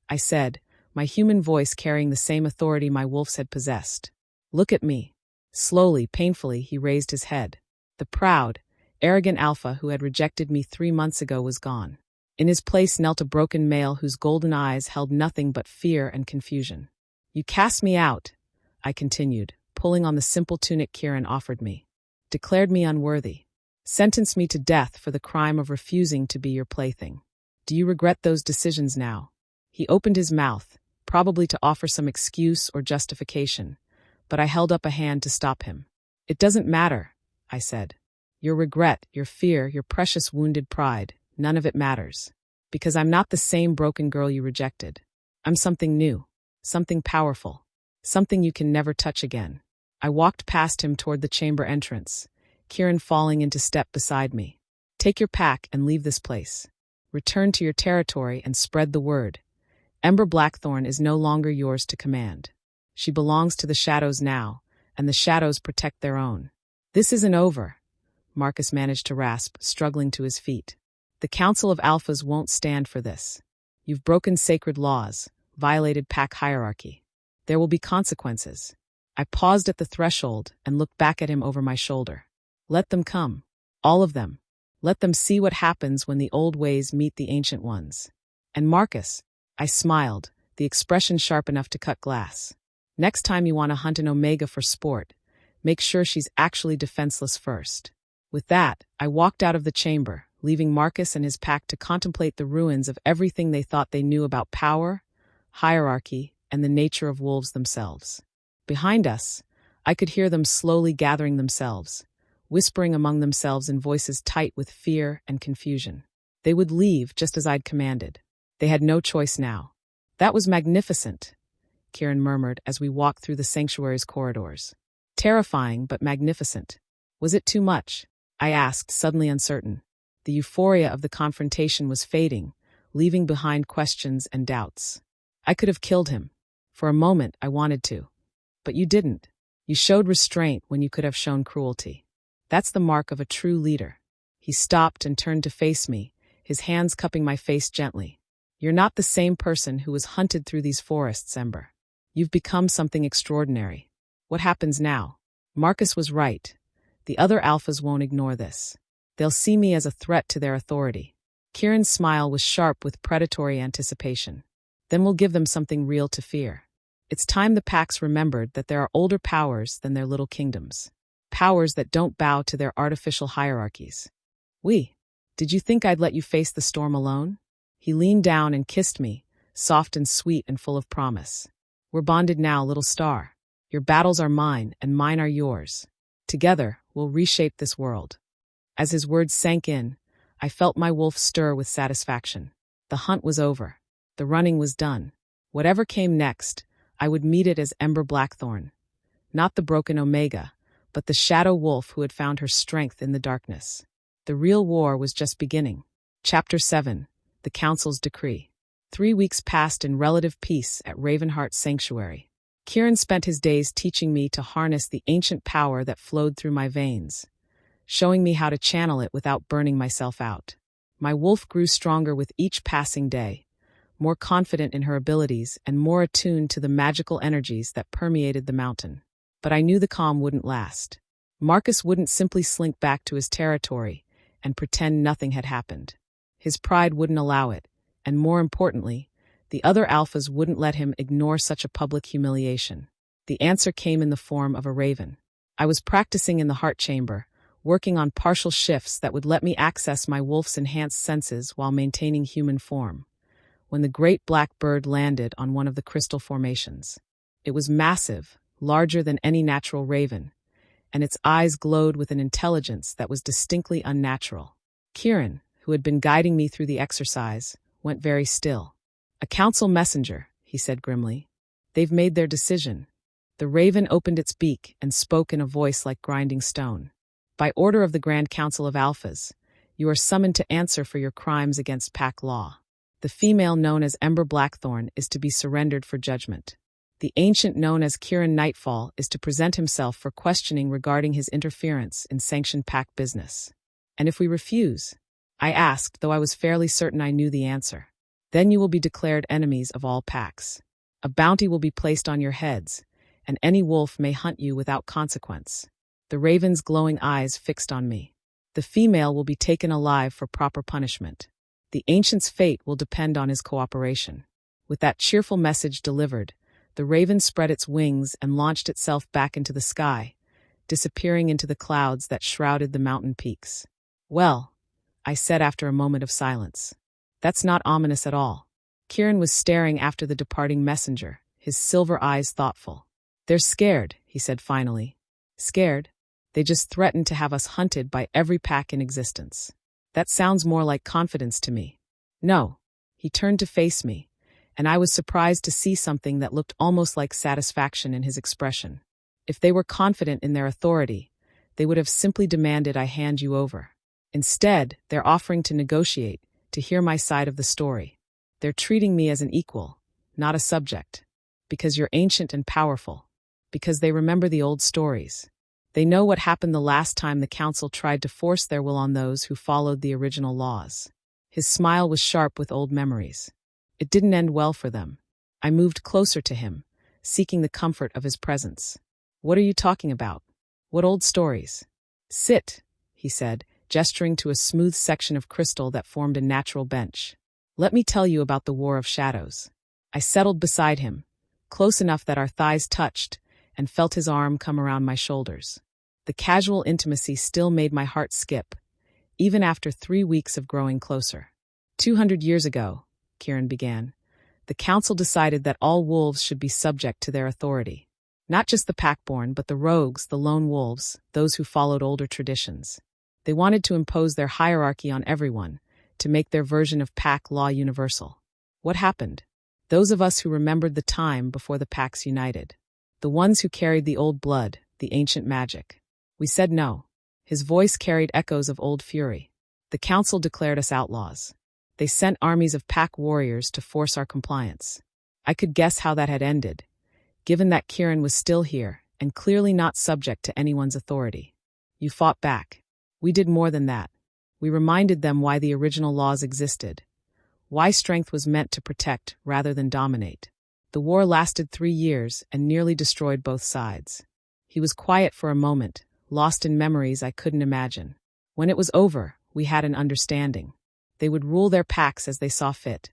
I said, my human voice carrying the same authority my wolves had possessed. Look at me. Slowly, painfully, he raised his head. The proud, arrogant alpha who had rejected me 3 months ago was gone. In his place knelt a broken male whose golden eyes held nothing but fear and confusion. You cast me out, I continued, pulling on the simple tunic Kieran offered me. Declared me unworthy. Sentenced me to death for the crime of refusing to be your plaything. Do you regret those decisions now? He opened his mouth, probably to offer some excuse or justification, but I held up a hand to stop him. It doesn't matter, I said. Your regret, your fear, your precious wounded pride, none of it matters. Because I'm not the same broken girl you rejected. I'm something new, something powerful, something you can never touch again. I walked past him toward the chamber entrance, Kieran falling into step beside me. Take your pack and leave this place. Return to your territory and spread the word. Ember Blackthorne is no longer yours to command. She belongs to the shadows now, and the shadows protect their own. This isn't over, Marcus managed to rasp, struggling to his feet. The Council of Alphas won't stand for this. You've broken sacred laws, violated pack hierarchy. There will be consequences. I paused at the threshold and looked back at him over my shoulder. Let them come. All of them. Let them see what happens when the old ways meet the ancient ones. And Marcus, I smiled, the expression sharp enough to cut glass. Next time you want to hunt an Omega for sport, make sure she's actually defenseless first. With that, I walked out of the chamber, leaving Marcus and his pack to contemplate the ruins of everything they thought they knew about power, hierarchy, and the nature of wolves themselves. Behind us, I could hear them slowly gathering themselves, whispering among themselves in voices tight with fear and confusion. They would leave just as I'd commanded. They had no choice now. That was magnificent, Kieran murmured as we walked through the sanctuary's corridors. Terrifying, but magnificent. Was it too much? I asked, suddenly uncertain. The euphoria of the confrontation was fading, leaving behind questions and doubts. I could have killed him. For a moment, I wanted to. But you didn't. You showed restraint when you could have shown cruelty. That's the mark of a true leader. He stopped and turned to face me, his hands cupping my face gently. You're not the same person who was hunted through these forests, Ember. You've become something extraordinary. What happens now? Marcus was right. The other alphas won't ignore this. They'll see me as a threat to their authority. Kieran's smile was sharp with predatory anticipation. Then we'll give them something real to fear. It's time the packs remembered that there are older powers than their little kingdoms. Powers that don't bow to their artificial hierarchies. Did you think I'd let you face the storm alone? He leaned down and kissed me, soft and sweet and full of promise. We're bonded now, little star. Your battles are mine, and mine are yours. Together, we'll reshape this world. As his words sank in, I felt my wolf stir with satisfaction. The hunt was over. The running was done. Whatever came next, I would meet it as Ember Blackthorne. Not the broken Omega, but the shadow wolf who had found her strength in the darkness. The real war was just beginning. Chapter 7. The Council's Decree. 3 weeks passed in relative peace at Ravenheart's sanctuary. Kieran spent his days teaching me to harness the ancient power that flowed through my veins, showing me how to channel it without burning myself out. My wolf grew stronger with each passing day, more confident in her abilities and more attuned to the magical energies that permeated the mountain. But I knew the calm wouldn't last. Marcus wouldn't simply slink back to his territory and pretend nothing had happened. His pride wouldn't allow it, and more importantly, the other alphas wouldn't let him ignore such a public humiliation. The answer came in the form of a raven. I was practicing in the heart chamber, working on partial shifts that would let me access my wolf's enhanced senses while maintaining human form, when the great black bird landed on one of the crystal formations. It was massive, larger than any natural raven, and its eyes glowed with an intelligence that was distinctly unnatural. Kieran, who had been guiding me through the exercise, went very still. A council messenger, he said grimly. They've made their decision. The raven opened its beak and spoke in a voice like grinding stone. By order of the Grand Council of Alphas, you are summoned to answer for your crimes against pack law. The female known as Ember Blackthorne is to be surrendered for judgment. The ancient known as Kieran Nightfall is to present himself for questioning regarding his interference in sanctioned pack business. And if we refuse? I asked, though I was fairly certain I knew the answer. Then you will be declared enemies of all packs. A bounty will be placed on your heads, and any wolf may hunt you without consequence. The raven's glowing eyes fixed on me. The female will be taken alive for proper punishment. The ancient's fate will depend on his cooperation. With that cheerful message delivered, the raven spread its wings and launched itself back into the sky, disappearing into the clouds that shrouded the mountain peaks. Well, I said after a moment of silence. That's not ominous at all. Kieran was staring after the departing messenger, his silver eyes thoughtful. They're scared, he said finally. Scared? They just threatened to have us hunted by every pack in existence. That sounds more like confidence to me. No. He turned to face me, and I was surprised to see something that looked almost like satisfaction in his expression. If they were confident in their authority, they would have simply demanded I hand you over. Instead, they're offering to negotiate, to hear my side of the story. They're treating me as an equal, not a subject. Because you're ancient and powerful. Because they remember the old stories. They know what happened the last time the council tried to force their will on those who followed the original laws. His smile was sharp with old memories. It didn't end well for them. I moved closer to him, seeking the comfort of his presence. What are you talking about? What old stories? Sit, he said, gesturing to a smooth section of crystal that formed a natural bench. Let me tell you about the War of Shadows. I settled beside him, close enough that our thighs touched, and felt his arm come around my shoulders. The casual intimacy still made my heart skip, even after 3 weeks of growing closer. 200 years ago, Kieran began, the council decided that all wolves should be subject to their authority. Not just the pack-born, but the rogues, the lone wolves, those who followed older traditions. They wanted to impose their hierarchy on everyone, to make their version of pack law universal. What happened? Those of us who remembered the time before the packs united. The ones who carried the old blood, the ancient magic. We said no. His voice carried echoes of old fury. The council declared us outlaws. They sent armies of pack warriors to force our compliance. I could guess how that had ended, given that Kieran was still here and clearly not subject to anyone's authority. You fought back. We did more than that. We reminded them why the original laws existed, why strength was meant to protect rather than dominate. The war lasted 3 years and nearly destroyed both sides. He was quiet for a moment, lost in memories I couldn't imagine. When it was over, we had an understanding. They would rule their packs as they saw fit,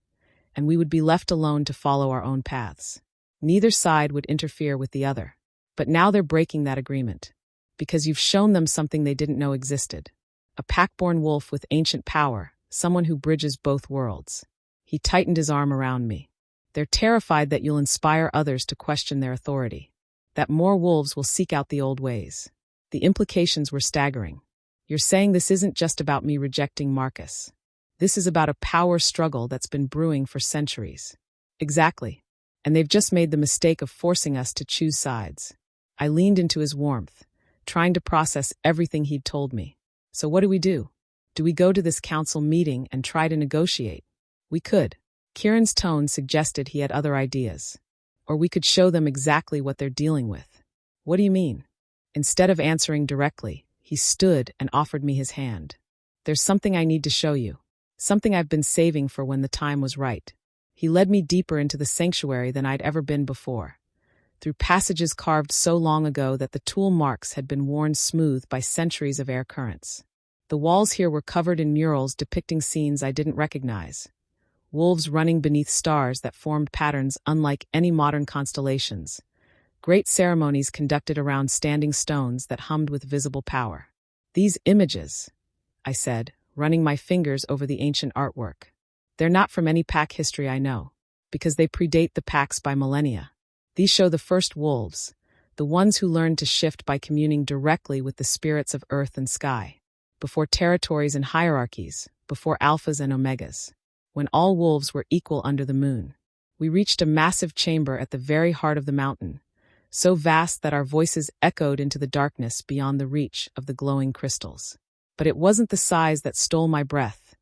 and we would be left alone to follow our own paths. Neither side would interfere with the other. But now they're breaking that agreement. Because you've shown them something they didn't know existed. A pack-born wolf with ancient power, someone who bridges both worlds. He tightened his arm around me. They're terrified that you'll inspire others to question their authority. That more wolves will seek out the old ways. The implications were staggering. You're saying this isn't just about me rejecting Marcus. This is about a power struggle that's been brewing for centuries. Exactly. And they've just made the mistake of forcing us to choose sides. I leaned into his warmth, trying to process everything he'd told me. So what do? Do we go to this council meeting and try to negotiate? We could. Kieran's tone suggested he had other ideas. Or we could show them exactly what they're dealing with. What do you mean? Instead of answering directly, he stood and offered me his hand. There's something I need to show you. Something I've been saving for when the time was right. He led me deeper into the sanctuary than I'd ever been before, through passages carved so long ago that the tool marks had been worn smooth by centuries of air currents. The walls here were covered in murals depicting scenes I didn't recognize. Wolves running beneath stars that formed patterns unlike any modern constellations. Great ceremonies conducted around standing stones that hummed with visible power. These images, I said, running my fingers over the ancient artwork. They're not from any pack history I know, because they predate the packs by millennia. These show the first wolves, the ones who learned to shift by communing directly with the spirits of earth and sky, before territories and hierarchies, before alphas and omegas, when all wolves were equal under the moon. We reached a massive chamber at the very heart of the mountain, so vast that our voices echoed into the darkness beyond the reach of the glowing crystals. But it wasn't the size that stole my breath.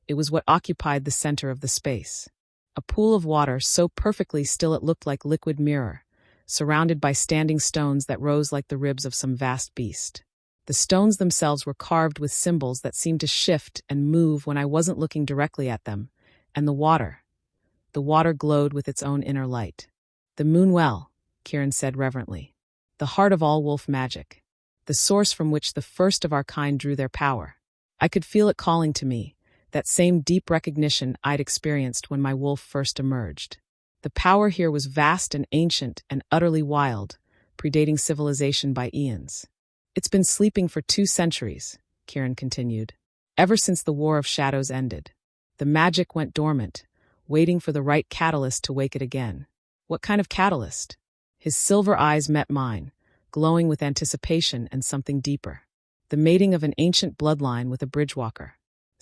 It was what occupied the center of the space. A pool of water so perfectly still it looked like liquid mirror, surrounded by standing stones that rose like the ribs of some vast beast. The stones themselves were carved with symbols that seemed to shift and move when I wasn't looking directly at them, and the water glowed with its own inner light. The moon well, Kieran said reverently. The heart of all wolf magic. The source from which the first of our kind drew their power. I could feel it calling to me, that same deep recognition I'd experienced when my wolf first emerged. The power here was vast and ancient and utterly wild, predating civilization by eons. It's been sleeping for 2 centuries, Kieran continued, ever since the War of Shadows ended. The magic went dormant, waiting for the right catalyst to wake it again. What kind of catalyst? His silver eyes met mine, glowing with anticipation and something deeper. The mating of an ancient bloodline with a bridgewalker.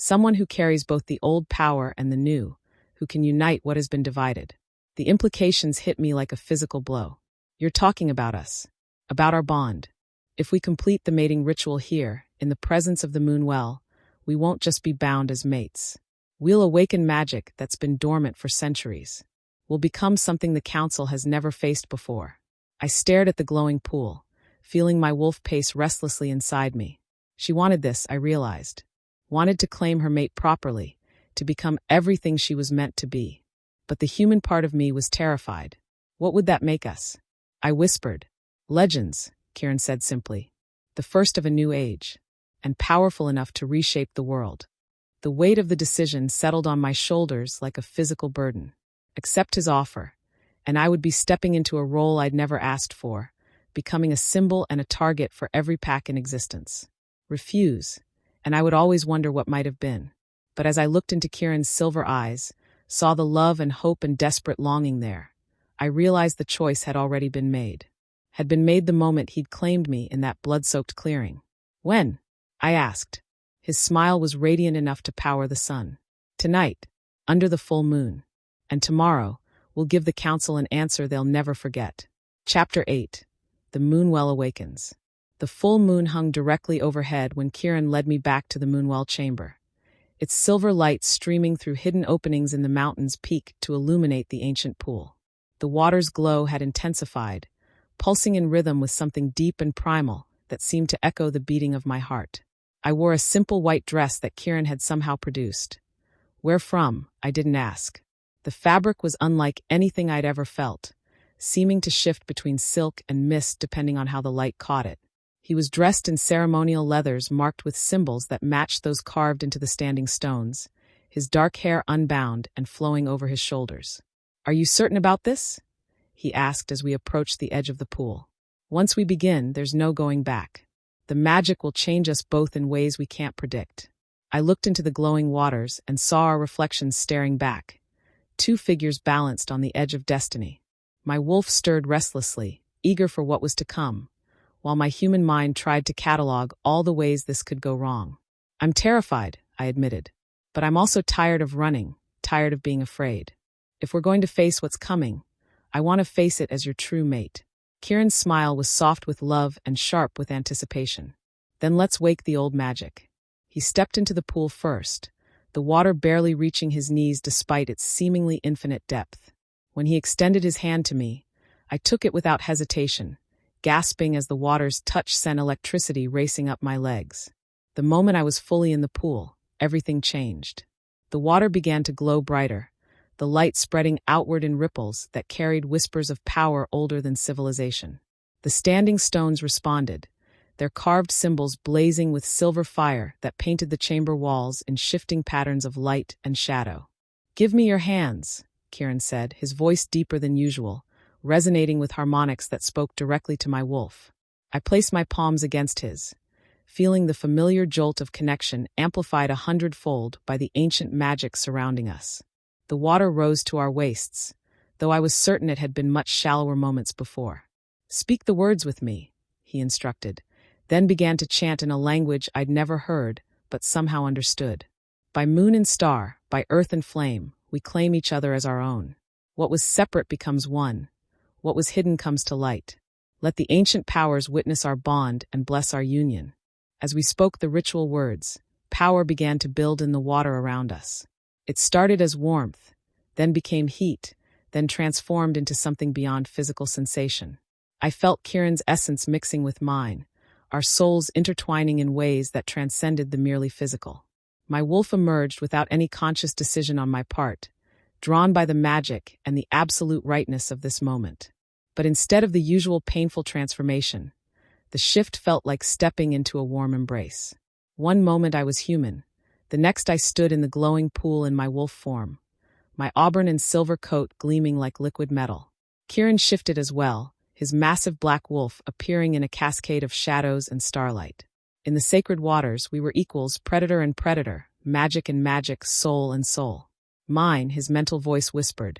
Someone who carries both the old power and the new, who can unite what has been divided. The implications hit me like a physical blow. You're talking about us. About our bond. If we complete the mating ritual here, in the presence of the Moonwell, we won't just be bound as mates. We'll awaken magic that's been dormant for centuries. We'll become something the Council has never faced before. I stared at the glowing pool, feeling my wolf pace restlessly inside me. She wanted this, I realized. Wanted to claim her mate properly, to become everything she was meant to be. But the human part of me was terrified. What would that make us? I whispered. Legends, Kieran said simply. The first of a new age, and powerful enough to reshape the world. The weight of the decision settled on my shoulders like a physical burden. Accept his offer, and I would be stepping into a role I'd never asked for, becoming a symbol and a target for every pack in existence. Refuse, and I would always wonder what might have been. But as I looked into Kieran's silver eyes, saw the love and hope and desperate longing there, I realized the choice had already been made. Had been made the moment he'd claimed me in that blood-soaked clearing. When? I asked. His smile was radiant enough to power the sun. Tonight, under the full moon. And tomorrow, we'll give the Council an answer they'll never forget. Chapter 8. The Moonwell Awakens. The full moon hung directly overhead when Kieran led me back to the Moonwell chamber. Its silver light streaming through hidden openings in the mountains peaked to illuminate the ancient pool. The water's glow had intensified, pulsing in rhythm with something deep and primal that seemed to echo the beating of my heart. I wore a simple white dress that Kieran had somehow produced. Where from? I didn't ask. The fabric was unlike anything I'd ever felt, seeming to shift between silk and mist depending on how the light caught it. He was dressed in ceremonial leathers marked with symbols that matched those carved into the standing stones, his dark hair unbound and flowing over his shoulders. Are you certain about this? He asked as we approached the edge of the pool. Once we begin, there's no going back. The magic will change us both in ways we can't predict. I looked into the glowing waters and saw our reflections staring back. Two figures balanced on the edge of destiny. My wolf stirred restlessly, eager for what was to come, while my human mind tried to catalog all the ways this could go wrong. I'm terrified, I admitted. But I'm also tired of running, tired of being afraid. If we're going to face what's coming, I want to face it as your true mate. Kieran's smile was soft with love and sharp with anticipation. Then let's wake the old magic. He stepped into the pool first, the water barely reaching his knees despite its seemingly infinite depth. When he extended his hand to me, I took it without hesitation, gasping as the water's touch sent electricity racing up my legs. The moment I was fully in the pool, everything changed. The water began to glow brighter, the light spreading outward in ripples that carried whispers of power older than civilization. The standing stones responded, their carved symbols blazing with silver fire that painted the chamber walls in shifting patterns of light and shadow. Give me your hands, Kieran said, his voice deeper than usual, resonating with harmonics that spoke directly to my wolf. I placed my palms against his, feeling the familiar jolt of connection amplified 100-fold by the ancient magic surrounding us. The water rose to our waists, though I was certain it had been much shallower moments before. Speak the words with me, he instructed, then began to chant in a language I'd never heard, but somehow understood. By moon and star, by earth and flame, we claim each other as our own. What was separate becomes one. What was hidden comes to light. Let the ancient powers witness our bond and bless our union. As we spoke the ritual words, power began to build in the water around us. It started as warmth, then became heat, then transformed into something beyond physical sensation. I felt Kieran's essence mixing with mine, our souls intertwining in ways that transcended the merely physical. My wolf emerged without any conscious decision on my part, drawn by the magic and the absolute rightness of this moment. But instead of the usual painful transformation, the shift felt like stepping into a warm embrace. One moment I was human, the next I stood in the glowing pool in my wolf form, my auburn and silver coat gleaming like liquid metal. Kieran shifted as well, his massive black wolf appearing in a cascade of shadows and starlight. In the sacred waters, we were equals, predator and predator, magic and magic, soul and soul. Mine, his mental voice whispered,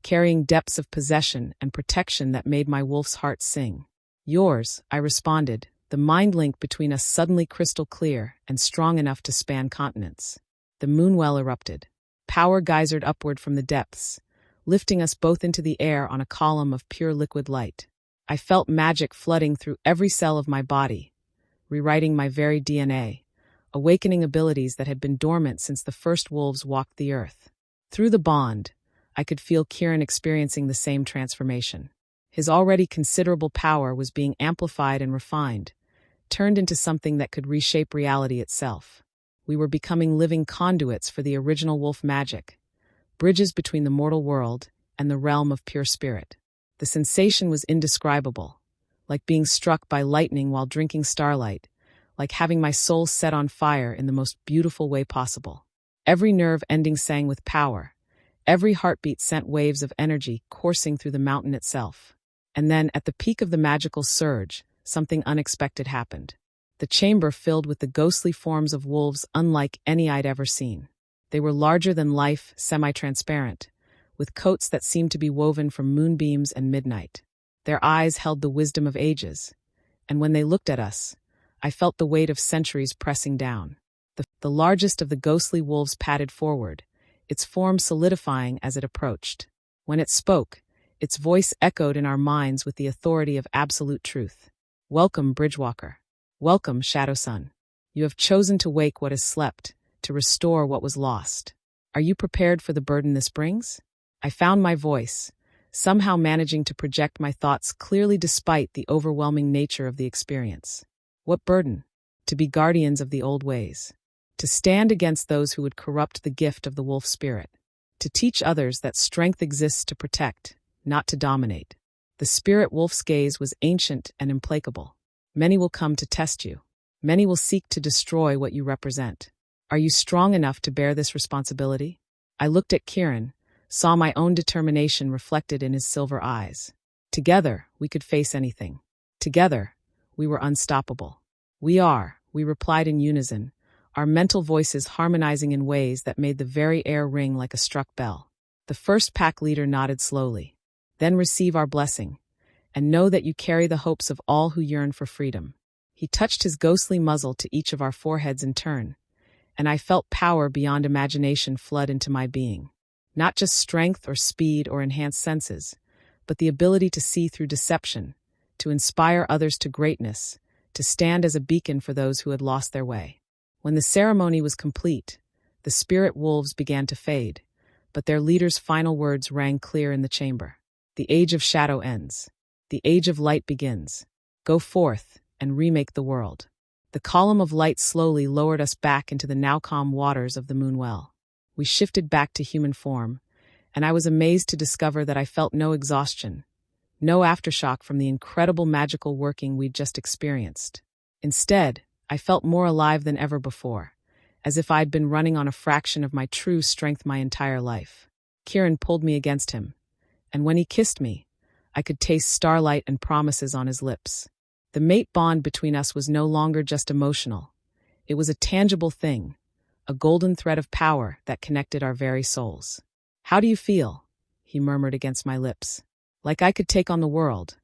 carrying depths of possession and protection that made my wolf's heart sing. Yours, I responded, the mind link between us suddenly crystal clear and strong enough to span continents. the moonwell erupted. Power geysered upward from the depths, lifting us both into the air on a column of pure liquid light. I felt magic flooding through every cell of my body, rewriting my very DNA, awakening abilities that had been dormant since the first wolves walked the earth. Through the bond, I could feel Kieran experiencing the same transformation. His already considerable power was being amplified and refined, turned into something that could reshape reality itself. We were becoming living conduits for the original wolf magic, bridges between the mortal world and the realm of pure spirit. The sensation was indescribable, like being struck by lightning while drinking starlight, like having my soul set on fire in the most beautiful way possible. Every nerve ending sang with power. Every heartbeat sent waves of energy coursing through the mountain itself. And then, at the peak of the magical surge, something unexpected happened. The chamber filled with the ghostly forms of wolves unlike any I'd ever seen. They were larger than life, semi-transparent, with coats that seemed to be woven from moonbeams and midnight. Their eyes held the wisdom of ages, and when they looked at us, I felt the weight of centuries pressing down. The largest of the ghostly wolves padded forward, its form solidifying as it approached. When it spoke, its voice echoed in our minds with the authority of absolute truth. "Welcome, Bridgewalker. Welcome, Shadow Sun. You have chosen to wake what has slept, to restore what was lost. Are you prepared for the burden this brings?" I found my voice, somehow managing to project my thoughts clearly despite the overwhelming nature of the experience. What burden? To be guardians of the old ways. To stand against those who would corrupt the gift of the wolf spirit. To teach others that strength exists to protect, not to dominate. The spirit wolf's gaze was ancient and implacable. Many will come to test you. Many will seek to destroy what you represent. Are you strong enough to bear this responsibility? I looked at Kieran, saw my own determination reflected in his silver eyes. Together, we could face anything. Together, we were unstoppable. We replied in unison, our mental voices harmonizing in ways that made the very air ring like a struck bell. The first pack leader nodded slowly. Then receive our blessing, and know that you carry the hopes of all who yearn for freedom. He touched his ghostly muzzle to each of our foreheads in turn, and I felt power beyond imagination flood into my being. Not just strength or speed or enhanced senses, but the ability to see through deception, to inspire others to greatness, to stand as a beacon for those who had lost their way. When the ceremony was complete, the spirit wolves began to fade, but their leader's final words rang clear in the chamber. The age of shadow ends. The age of light begins. Go forth and remake the world. The column of light slowly lowered us back into the now calm waters of the moonwell. We shifted back to human form, and I was amazed to discover that I felt no exhaustion, no aftershock from the incredible magical working we'd just experienced. Instead, I felt more alive than ever before, as if I'd been running on a fraction of my true strength my entire life. Kieran pulled me against him, and when he kissed me, I could taste starlight and promises on his lips. The mate bond between us was no longer just emotional. It was a tangible thing, a golden thread of power that connected our very souls. "How do you feel?" he murmured against my lips. "Like I could take on the world,"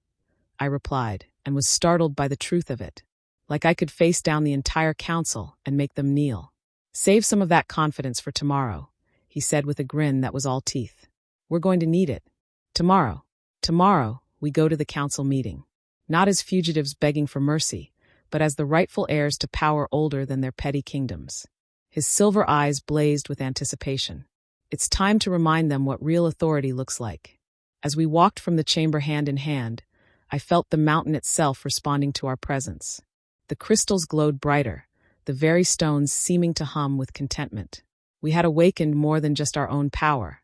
I replied, and was startled by the truth of it. Like I could face down the entire council and make them kneel. "Save some of that confidence for tomorrow," he said with a grin that was all teeth. "We're going to need it. Tomorrow, we go to the council meeting. Not as fugitives begging for mercy, but as the rightful heirs to power older than their petty kingdoms." His silver eyes blazed with anticipation. It's time to remind them what real authority looks like. As we walked from the chamber hand in hand, I felt the mountain itself responding to our presence. The crystals glowed brighter, the very stones seeming to hum with contentment. We had awakened more than just our own power.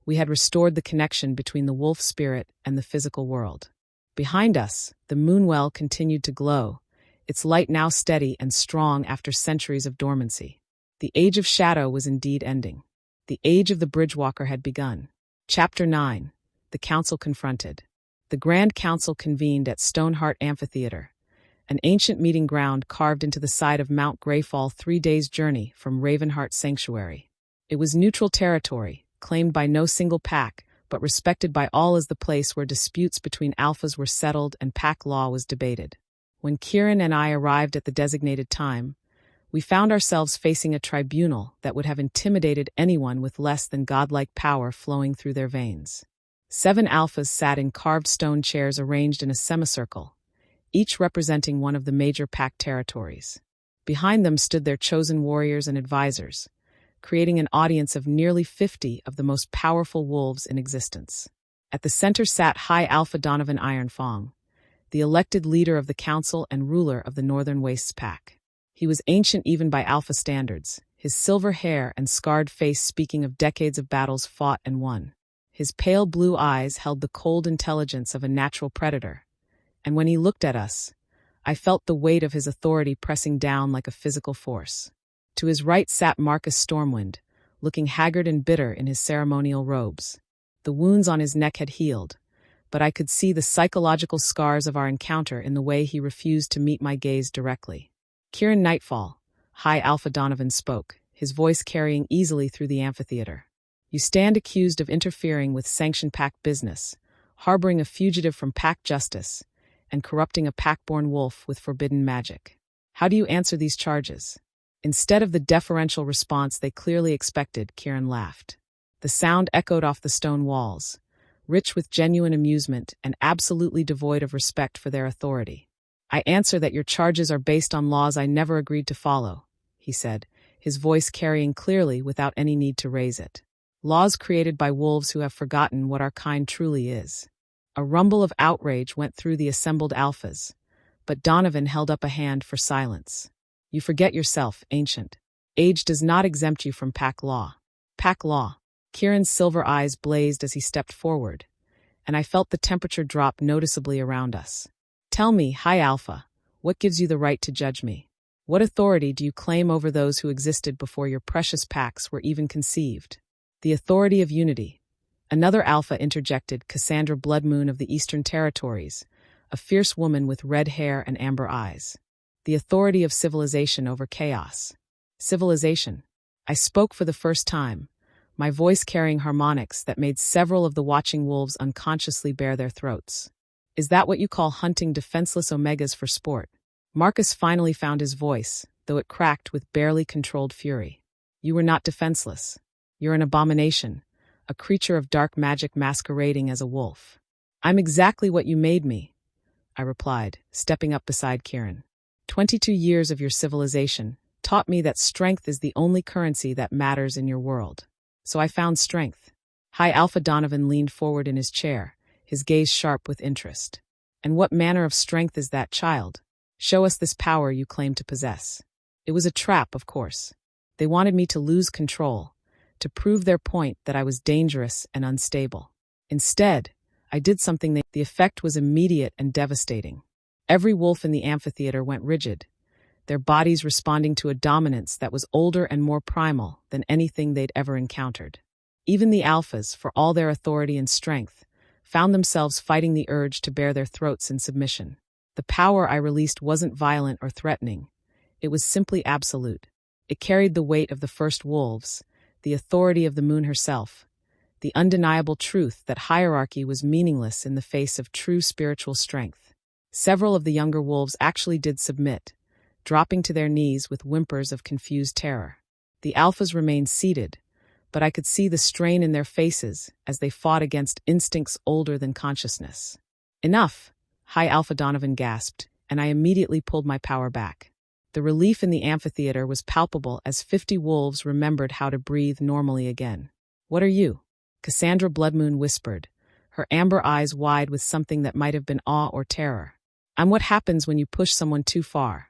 We had restored the connection between the wolf spirit and the physical world. Behind us, the moonwell continued to glow, its light now steady and strong after centuries of dormancy. The age of shadow was indeed ending. The age of the Bridgewalker had begun. Chapter 9. The Council Confronted. The Grand Council convened at Stoneheart Amphitheater, an ancient meeting ground carved into the side of Mount Greyfall 3 days' journey from Ravenheart Sanctuary. It was neutral territory, claimed by no single pack, but respected by all as the place where disputes between alphas were settled and pack law was debated. When Kieran and I arrived at the designated time, We found ourselves facing a tribunal that would have intimidated anyone with less than godlike power flowing through their veins. 7 alphas sat in carved stone chairs arranged in a semicircle, each representing one of the major pack territories. Behind them stood their chosen warriors and advisors, creating an audience of nearly 50 of the most powerful wolves in existence. At the center sat High Alpha Donovan Ironfang, the elected leader of the council and ruler of the Northern Wastes pack. He was ancient even by alpha standards, his silver hair and scarred face speaking of decades of battles fought and won. His pale blue eyes held the cold intelligence of a natural predator, and when he looked at us, I felt the weight of his authority pressing down like a physical force. To his right sat Marcus Stormwind, looking haggard and bitter in his ceremonial robes. The wounds on his neck had healed, but I could see the psychological scars of our encounter in the way he refused to meet my gaze directly. Kieran Nightfall, High Alpha Donovan spoke, his voice carrying easily through the amphitheater. You stand accused of interfering with sanctioned pack business, harboring a fugitive from pack justice, and corrupting a pack-born wolf with forbidden magic. How do you answer these charges? Instead of the deferential response they clearly expected, Kieran laughed. The sound echoed off the stone walls, rich with genuine amusement and absolutely devoid of respect for their authority. I answer that your charges are based on laws I never agreed to follow, he said, his voice carrying clearly without any need to raise it. Laws created by wolves who have forgotten what our kind truly is. A rumble of outrage went through the assembled alphas, but Donovan held up a hand for silence. You forget yourself, Ancient. Age does not exempt you from pack law. Pack law. Kieran's silver eyes blazed as he stepped forward, and I felt the temperature drop noticeably around us. Tell me, High Alpha, what gives you the right to judge me? What authority do you claim over those who existed before your precious packs were even conceived? The authority of unity. Another alpha interjected, Cassandra Bloodmoon of the Eastern Territories, a fierce woman with red hair and amber eyes. The authority of civilization over chaos. Civilization. I spoke for the first time, my voice carrying harmonics that made several of the watching wolves unconsciously bare their throats. Is that what you call hunting defenseless omegas for sport? Marcus finally found his voice, though it cracked with barely controlled fury. You were not defenseless. You're an abomination, a creature of dark magic masquerading as a wolf. I'm exactly what you made me, I replied, stepping up beside Kieran. 22 years of your civilization taught me that strength is the only currency that matters in your world. So I found strength. High Alpha Donovan leaned forward in his chair, his gaze sharp with interest. And what manner of strength is that, child? Show us this power you claim to possess. It was a trap, of course. They wanted me to lose control, to prove their point that I was dangerous and unstable. Instead, I did something that the effect was immediate and devastating. Every wolf in the amphitheater went rigid, their bodies responding to a dominance that was older and more primal than anything they'd ever encountered. Even the alphas, for all their authority and strength, found themselves fighting the urge to bare their throats in submission. The power I released wasn't violent or threatening. It was simply absolute. It carried the weight of the first wolves, the authority of the moon herself, the undeniable truth that hierarchy was meaningless in the face of true spiritual strength. Several of the younger wolves actually did submit, dropping to their knees with whimpers of confused terror. The alphas remained seated, but I could see the strain in their faces as they fought against instincts older than consciousness. Enough, High Alpha Donovan gasped, and I immediately pulled my power back. The relief in the amphitheater was palpable as 50 wolves remembered how to breathe normally again. What are you? Cassandra Bloodmoon whispered, her amber eyes wide with something that might have been awe or terror. I'm what happens when you push someone too far,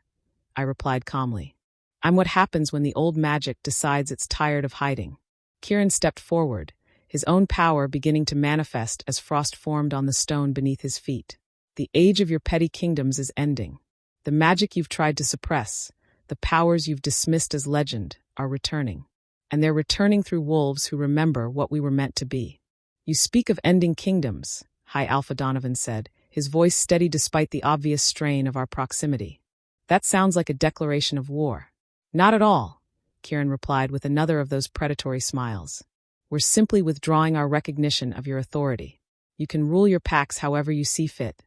I replied calmly. I'm what happens when the old magic decides it's tired of hiding. Kieran stepped forward, his own power beginning to manifest as frost formed on the stone beneath his feet. The age of your petty kingdoms is ending. The magic you've tried to suppress, the powers you've dismissed as legend, are returning. And they're returning through wolves who remember what we were meant to be. You speak of ending kingdoms, High Alpha Donovan said, his voice steady despite the obvious strain of our proximity. That sounds like a declaration of war. Not at all, Kieran replied with another of those predatory smiles. We're simply withdrawing our recognition of your authority. You can rule your packs however you see fit.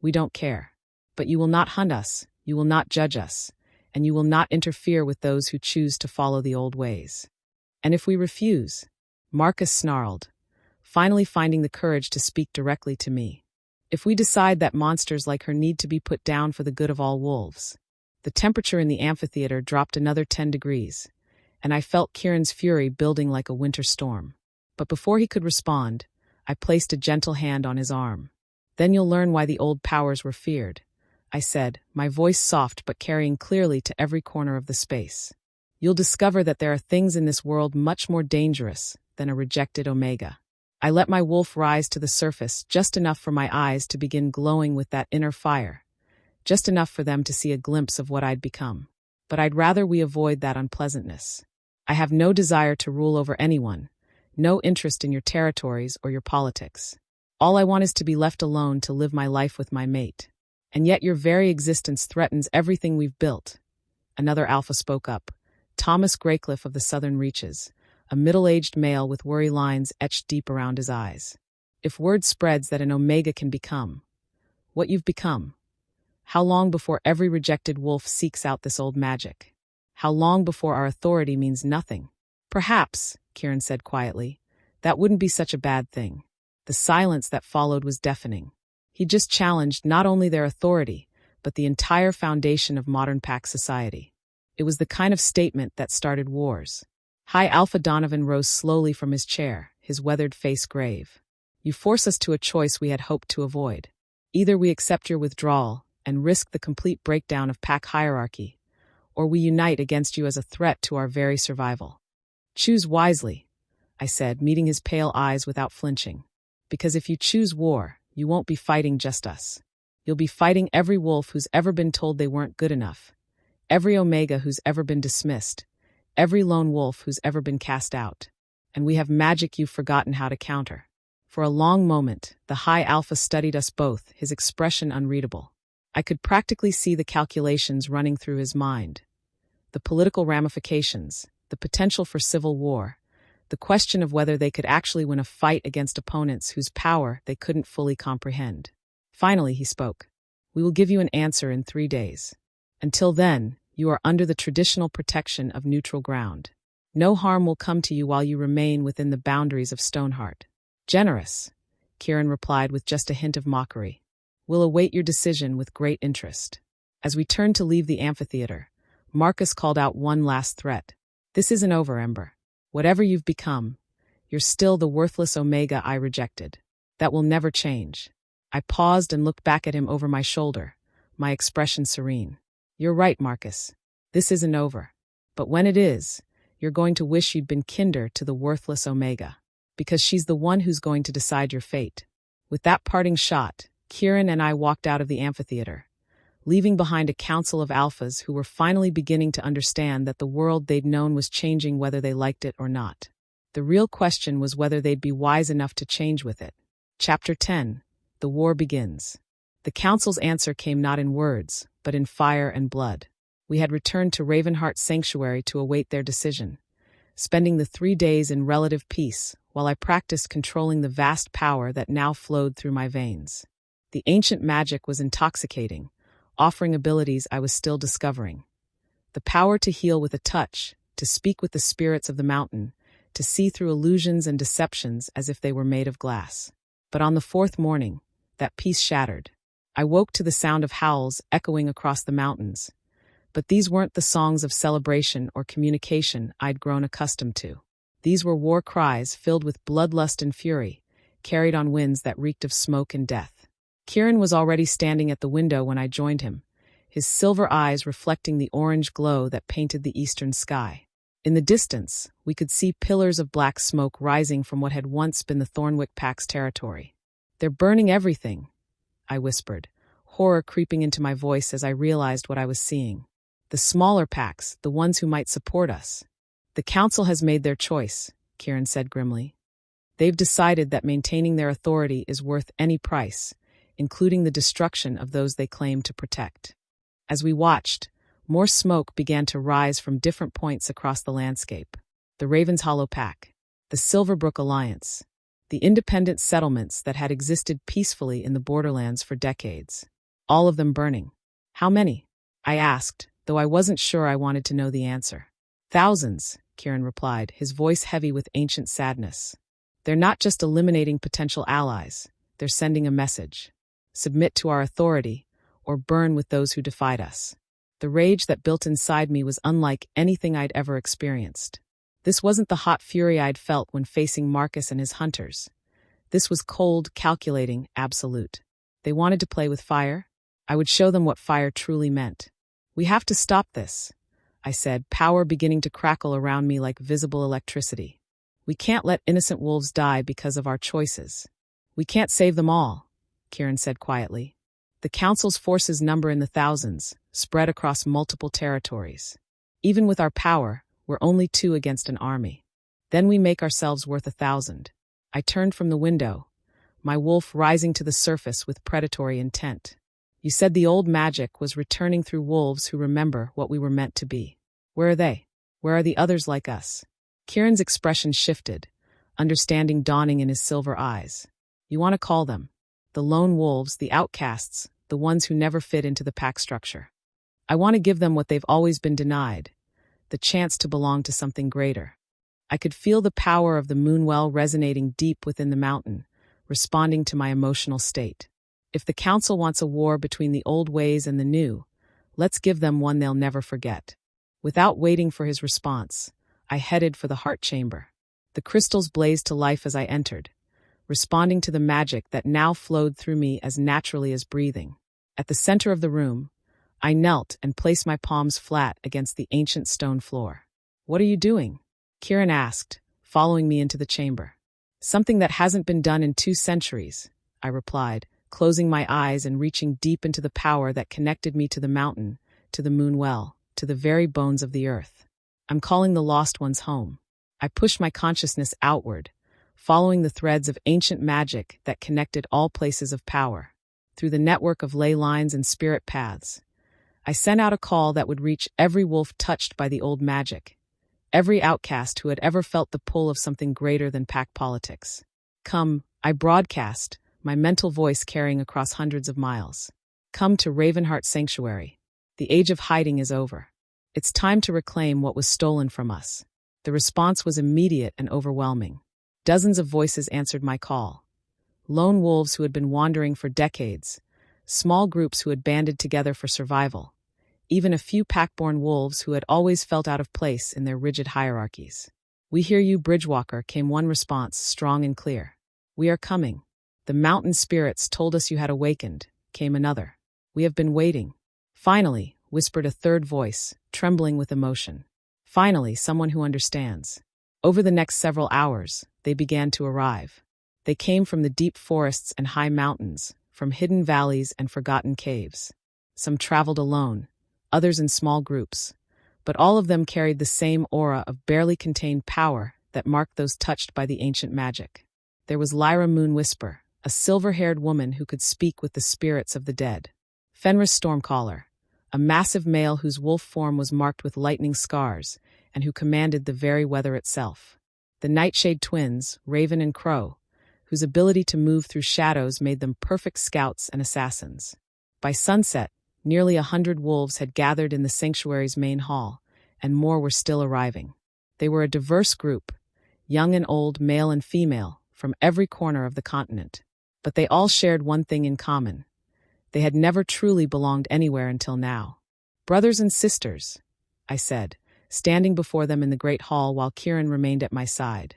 We don't care. But you will not hunt us, you will not judge us, and you will not interfere with those who choose to follow the old ways. And if we refuse? Marcus snarled, finally finding the courage to speak directly to me. If we decide that monsters like her need to be put down for the good of all wolves. The temperature in the amphitheater dropped another 10 degrees, and I felt Kieran's fury building like a winter storm. But before he could respond, I placed a gentle hand on his arm. Then you'll learn why the old powers were feared, I said, my voice soft but carrying clearly to every corner of the space. You'll discover that there are things in this world much more dangerous than a rejected Omega. I let my wolf rise to the surface just enough for my eyes to begin glowing with that inner fire, just enough for them to see a glimpse of what I'd become. But I'd rather we avoid that unpleasantness. I have no desire to rule over anyone, no interest in your territories or your politics. All I want is to be left alone to live my life with my mate. And yet your very existence threatens everything we've built. Another alpha spoke up, Thomas Greycliffe of the Southern Reaches, a middle-aged male with worry lines etched deep around his eyes. If word spreads that an Omega can become what you've become, how long before every rejected wolf seeks out this old magic? How long before our authority means nothing? Perhaps, Kieran said quietly, that wouldn't be such a bad thing. The silence that followed was deafening. He just challenged not only their authority, but the entire foundation of modern pack society. It was the kind of statement that started wars. High Alpha Donovan rose slowly from his chair, his weathered face grave. You force us to a choice we had hoped to avoid. Either we accept your withdrawal and risk the complete breakdown of pack hierarchy, or we unite against you as a threat to our very survival. Choose wisely, I said, meeting his pale eyes without flinching. Because if you choose war, you won't be fighting just us. You'll be fighting every wolf who's ever been told they weren't good enough, every Omega who's ever been dismissed, every lone wolf who's ever been cast out. And we have magic you've forgotten how to counter. For a long moment, the High Alpha studied us both, his expression unreadable. I could practically see the calculations running through his mind. The political ramifications, the potential for civil war, the question of whether they could actually win a fight against opponents whose power they couldn't fully comprehend. Finally, he spoke. We will give you an answer in 3 days. Until then, you are under the traditional protection of neutral ground. No harm will come to you while you remain within the boundaries of Stoneheart. Generous, Kieran replied with just a hint of mockery. We'll await your decision with great interest. As we turned to leave the amphitheater, Marcus called out one last threat. This isn't over, Ember. Whatever you've become, you're still the worthless Omega I rejected. That will never change. I paused and looked back at him over my shoulder, my expression serene. You're right, Marcus. This isn't over. But when it is, you're going to wish you'd been kinder to the worthless Omega, because she's the one who's going to decide your fate. With that parting shot, Kieran and I walked out of the amphitheater, leaving behind a council of alphas who were finally beginning to understand that the world they'd known was changing whether they liked it or not. The real question was whether they'd be wise enough to change with it. Chapter 10. The War Begins. The council's answer came not in words, but in fire and blood. We had returned to Ravenheart Sanctuary to await their decision, spending the 3 days in relative peace while I practiced controlling the vast power that now flowed through my veins. The ancient magic was intoxicating, offering abilities I was still discovering. The power to heal with a touch, to speak with the spirits of the mountain, to see through illusions and deceptions as if they were made of glass. But on the 4th morning, that peace shattered. I woke to the sound of howls echoing across the mountains. But these weren't the songs of celebration or communication I'd grown accustomed to. These were war cries filled with bloodlust and fury, carried on winds that reeked of smoke and death. Kieran was already standing at the window when I joined him, his silver eyes reflecting the orange glow that painted the eastern sky. In the distance, we could see pillars of black smoke rising from what had once been the Thornwick Pack's territory. They're burning everything, I whispered, horror creeping into my voice as I realized what I was seeing. The smaller packs, the ones who might support us. The council has made their choice, Kieran said grimly. They've decided that maintaining their authority is worth any price, including the destruction of those they claim to protect. As we watched, more smoke began to rise from different points across the landscape. The Ravens Hollow Pack, the Silverbrook Alliance, the independent settlements that had existed peacefully in the borderlands for decades. All of them burning. How many? I asked, though I wasn't sure I wanted to know the answer. Thousands, Kieran replied, his voice heavy with ancient sadness. They're not just eliminating potential allies, they're sending a message. Submit to our authority, or burn with those who defied us. The rage that built inside me was unlike anything I'd ever experienced. This wasn't the hot fury I'd felt when facing Marcus and his hunters. This was cold, calculating, absolute. They wanted to play with fire. I would show them what fire truly meant. We have to stop this, I said, power beginning to crackle around me like visible electricity. We can't let innocent wolves die because of our choices. We can't save them all, Kieran said quietly. The Council's forces number in the thousands, spread across multiple territories. Even with our power, we're only 2 against an army. Then we make ourselves worth 1,000. I turned from the window, my wolf rising to the surface with predatory intent. You said the old magic was returning through wolves who remember what we were meant to be. Where are they? Where are the others like us? Kieran's expression shifted, understanding dawning in his silver eyes. You want to call them? The lone wolves, the outcasts, the ones who never fit into the pack structure. I want to give them what they've always been denied, the chance to belong to something greater. I could feel the power of the moonwell resonating deep within the mountain, responding to my emotional state. If the Council wants a war between the old ways and the new, let's give them one they'll never forget. Without waiting for his response, I headed for the heart chamber. The crystals blazed to life as I entered, responding to the magic that now flowed through me as naturally as breathing. At the center of the room, I knelt and placed my palms flat against the ancient stone floor. What are you doing? Kieran asked, following me into the chamber. Something that hasn't been done in 2 centuries, I replied, closing my eyes and reaching deep into the power that connected me to the mountain, to the moonwell, to the very bones of the earth. I'm calling the lost ones home. I pushed my consciousness outward, following the threads of ancient magic that connected all places of power. Through the network of ley lines and spirit paths, I sent out a call that would reach every wolf touched by the old magic, every outcast who had ever felt the pull of something greater than pack politics. Come, I broadcast, my mental voice carrying across hundreds of miles. Come to Ravenheart Sanctuary. The age of hiding is over. It's time to reclaim what was stolen from us. The response was immediate and overwhelming. Dozens of voices answered my call. Lone wolves who had been wandering for decades, small groups who had banded together for survival, even a few pack-born wolves who had always felt out of place in their rigid hierarchies. We hear you, Bridgewalker, came one response, strong and clear. We are coming. The mountain spirits told us you had awakened, came another. We have been waiting. Finally, whispered a third voice, trembling with emotion. Finally, someone who understands. Over the next several hours, they began to arrive. They came from the deep forests and high mountains, from hidden valleys and forgotten caves. Some traveled alone, others in small groups, but all of them carried the same aura of barely contained power that marked those touched by the ancient magic. There was Lyra Moonwhisper, a silver-haired woman who could speak with the spirits of the dead. Fenris Stormcaller, a massive male whose wolf form was marked with lightning scars and who commanded the very weather itself. The Nightshade twins, Raven and Crow, whose ability to move through shadows made them perfect scouts and assassins. By sunset, nearly 100 wolves had gathered in the sanctuary's main hall, and more were still arriving. They were a diverse group, young and old, male and female, from every corner of the continent. But they all shared one thing in common. They had never truly belonged anywhere until now. Brothers and sisters, I said, standing before them in the great hall while Kieran remained at my side.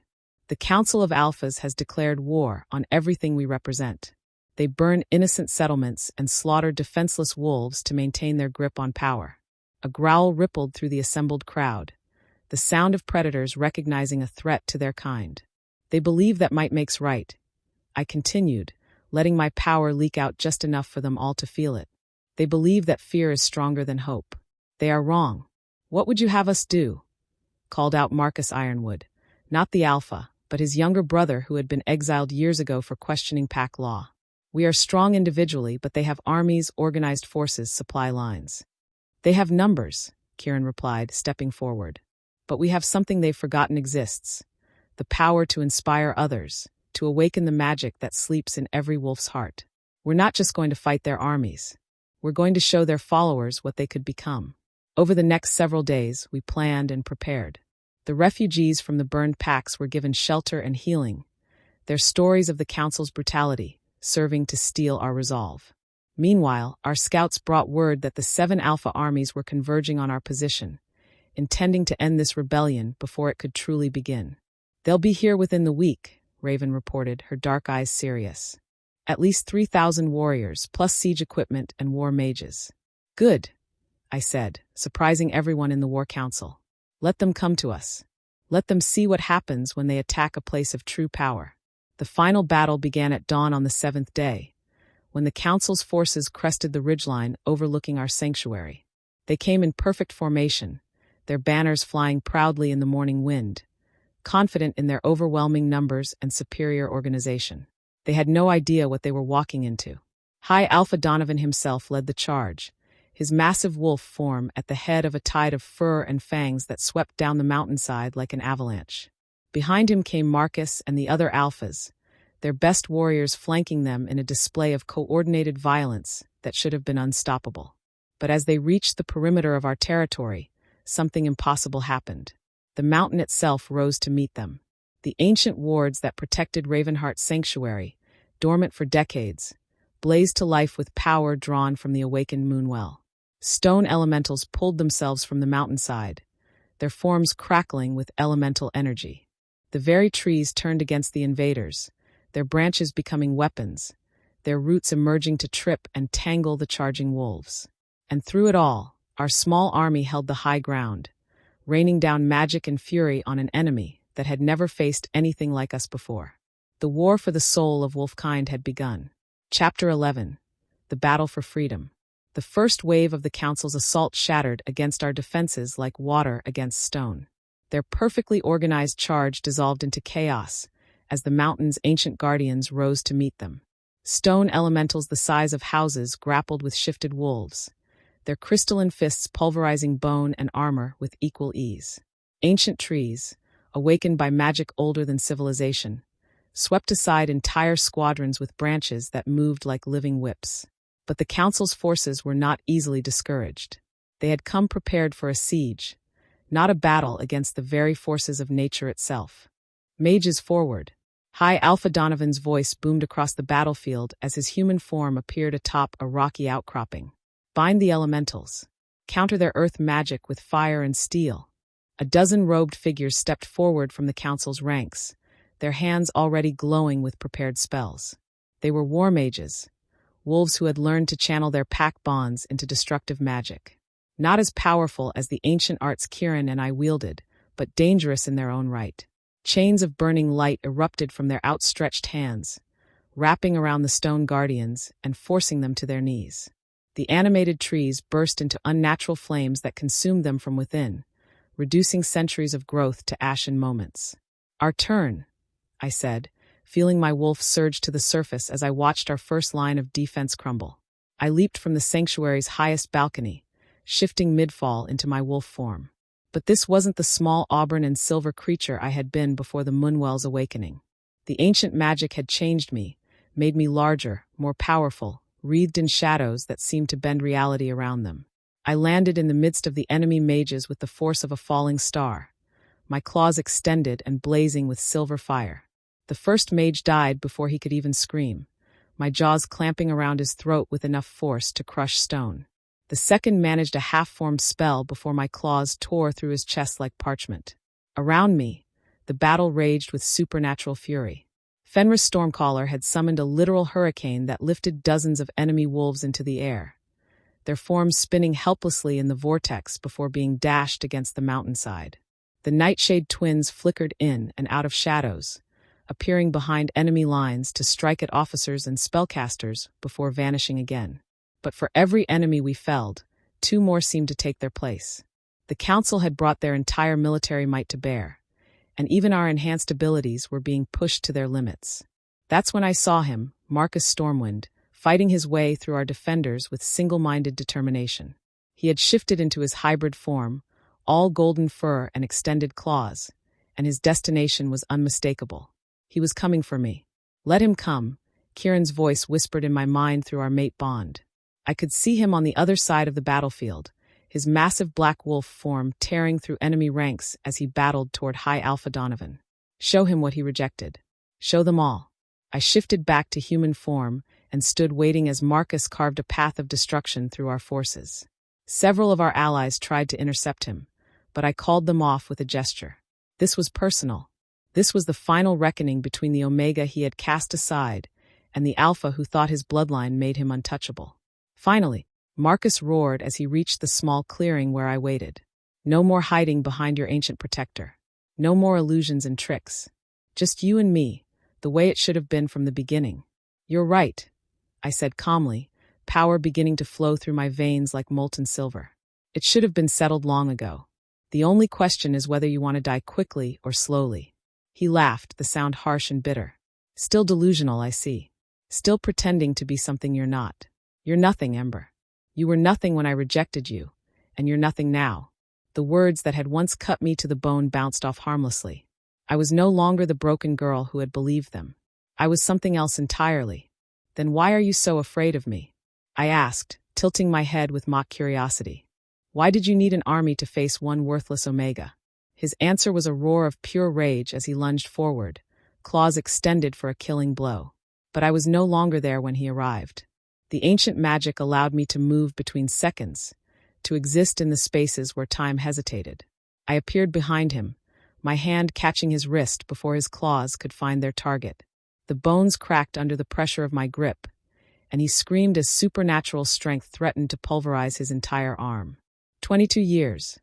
The Council of Alphas has declared war on everything we represent. They burn innocent settlements and slaughter defenseless wolves to maintain their grip on power. A growl rippled through the assembled crowd, the sound of predators recognizing a threat to their kind. They believe that might makes right. I continued, letting my power leak out just enough for them all to feel it. They believe that fear is stronger than hope. They are wrong. What would you have us do? Called out Marcus Ironwood, not the Alpha, but his younger brother who had been exiled years ago for questioning pack law. We are strong individually, but they have armies, organized forces, supply lines. They have numbers, Kieran replied, stepping forward. But we have something they've forgotten exists. The power to inspire others, to awaken the magic that sleeps in every wolf's heart. We're not just going to fight their armies. We're going to show their followers what they could become. Over the next several days, we planned and prepared. The refugees from the burned packs were given shelter and healing, their stories of the Council's brutality serving to steel our resolve. Meanwhile, our scouts brought word that the 7 Alpha armies were converging on our position, intending to end this rebellion before it could truly begin. "They'll be here within the week," Raven reported, her dark eyes serious. "At least 3,000 warriors, plus siege equipment and war mages." "Good," I said, surprising everyone in the War Council. "Let them come to us. Let them see what happens when they attack a place of true power." The final battle began at dawn on the 7th day, when the Council's forces crested the ridgeline overlooking our sanctuary. They came in perfect formation, their banners flying proudly in the morning wind, confident in their overwhelming numbers and superior organization. They had no idea what they were walking into. High Alpha Donovan himself led the charge, his massive wolf form at the head of a tide of fur and fangs that swept down the mountainside like an avalanche. Behind him came Marcus and the other Alphas, their best warriors flanking them in a display of coordinated violence that should have been unstoppable. But as they reached the perimeter of our territory, something impossible happened. The mountain itself rose to meet them. The ancient wards that protected Ravenheart's sanctuary, dormant for decades, blazed to life with power drawn from the awakened moonwell. Stone elementals pulled themselves from the mountainside, their forms crackling with elemental energy. The very trees turned against the invaders, their branches becoming weapons, their roots emerging to trip and tangle the charging wolves. And through it all, our small army held the high ground, raining down magic and fury on an enemy that had never faced anything like us before. The war for the soul of wolfkind had begun. Chapter 11. The Battle for Freedom. The first wave of the Council's assault shattered against our defenses like water against stone. Their perfectly organized charge dissolved into chaos as the mountain's ancient guardians rose to meet them. Stone elementals the size of houses grappled with shifted wolves, their crystalline fists pulverizing bone and armor with equal ease. Ancient trees, awakened by magic older than civilization, swept aside entire squadrons with branches that moved like living whips. But the Council's forces were not easily discouraged. They had come prepared for a siege, not a battle against the very forces of nature itself. "Mages forward!" High Alpha Donovan's voice boomed across the battlefield as his human form appeared atop a rocky outcropping. "Bind the elementals. Counter their earth magic with fire and steel." A dozen robed figures stepped forward from the Council's ranks, their hands already glowing with prepared spells. They were war mages, wolves who had learned to channel their pack bonds into destructive magic. Not as powerful as the ancient arts Kieran and I wielded, but dangerous in their own right. Chains of burning light erupted from their outstretched hands, wrapping around the stone guardians and forcing them to their knees. The animated trees burst into unnatural flames that consumed them from within, reducing centuries of growth to ashen moments. "Our turn," I said, feeling my wolf surge to the surface as I watched our first line of defense crumble. I leaped from the sanctuary's highest balcony, shifting mid-fall into my wolf form. But this wasn't the small auburn and silver creature I had been before the Moonwell's awakening. The ancient magic had changed me, made me larger, more powerful, wreathed in shadows that seemed to bend reality around them. I landed in the midst of the enemy mages with the force of a falling star, my claws extended and blazing with silver fire. The first mage died before he could even scream, my jaws clamping around his throat with enough force to crush stone. The second managed a half-formed spell before my claws tore through his chest like parchment. Around me, the battle raged with supernatural fury. Fenris Stormcaller had summoned a literal hurricane that lifted dozens of enemy wolves into the air, their forms spinning helplessly in the vortex before being dashed against the mountainside. The Nightshade twins flickered in and out of shadows, appearing behind enemy lines to strike at officers and spellcasters before vanishing again. But for every enemy we felled, 2 more seemed to take their place. The Council had brought their entire military might to bear, and even our enhanced abilities were being pushed to their limits. That's when I saw him, Marcus Stormwind, fighting his way through our defenders with single-minded determination. He had shifted into his hybrid form, all golden fur and extended claws, and his destination was unmistakable. He was coming for me. "Let him come," Kieran's voice whispered in my mind through our mate bond. I could see him on the other side of the battlefield, his massive black wolf form tearing through enemy ranks as he battled toward High Alpha Donovan. Show him what he rejected. Show them all. I shifted back to human form and stood waiting as Marcus carved a path of destruction through our forces. Several of our allies tried to intercept him, but I called them off with a gesture. This was personal. This was the final reckoning between the Omega he had cast aside and the Alpha who thought his bloodline made him untouchable. Finally, Marcus roared as he reached the small clearing where I waited. No more hiding behind your ancient protector. No more illusions and tricks. Just you and me, the way it should have been from the beginning. You're right, I said calmly, power beginning to flow through my veins like molten silver. It should have been settled long ago. The only question is whether you want to die quickly or slowly. He laughed, the sound harsh and bitter. Still delusional, I see. Still pretending to be something you're not. You're nothing, Ember. You were nothing when I rejected you, and you're nothing now. The words that had once cut me to the bone bounced off harmlessly. I was no longer the broken girl who had believed them. I was something else entirely. Then why are you so afraid of me? I asked, tilting my head with mock curiosity. Why did you need an army to face one worthless Omega? His answer was a roar of pure rage as he lunged forward, claws extended for a killing blow. But I was no longer there when he arrived. The ancient magic allowed me to move between seconds, to exist in the spaces where time hesitated. I appeared behind him, my hand catching his wrist before his claws could find their target. The bones cracked under the pressure of my grip, and he screamed as supernatural strength threatened to pulverize his entire arm. 22 years,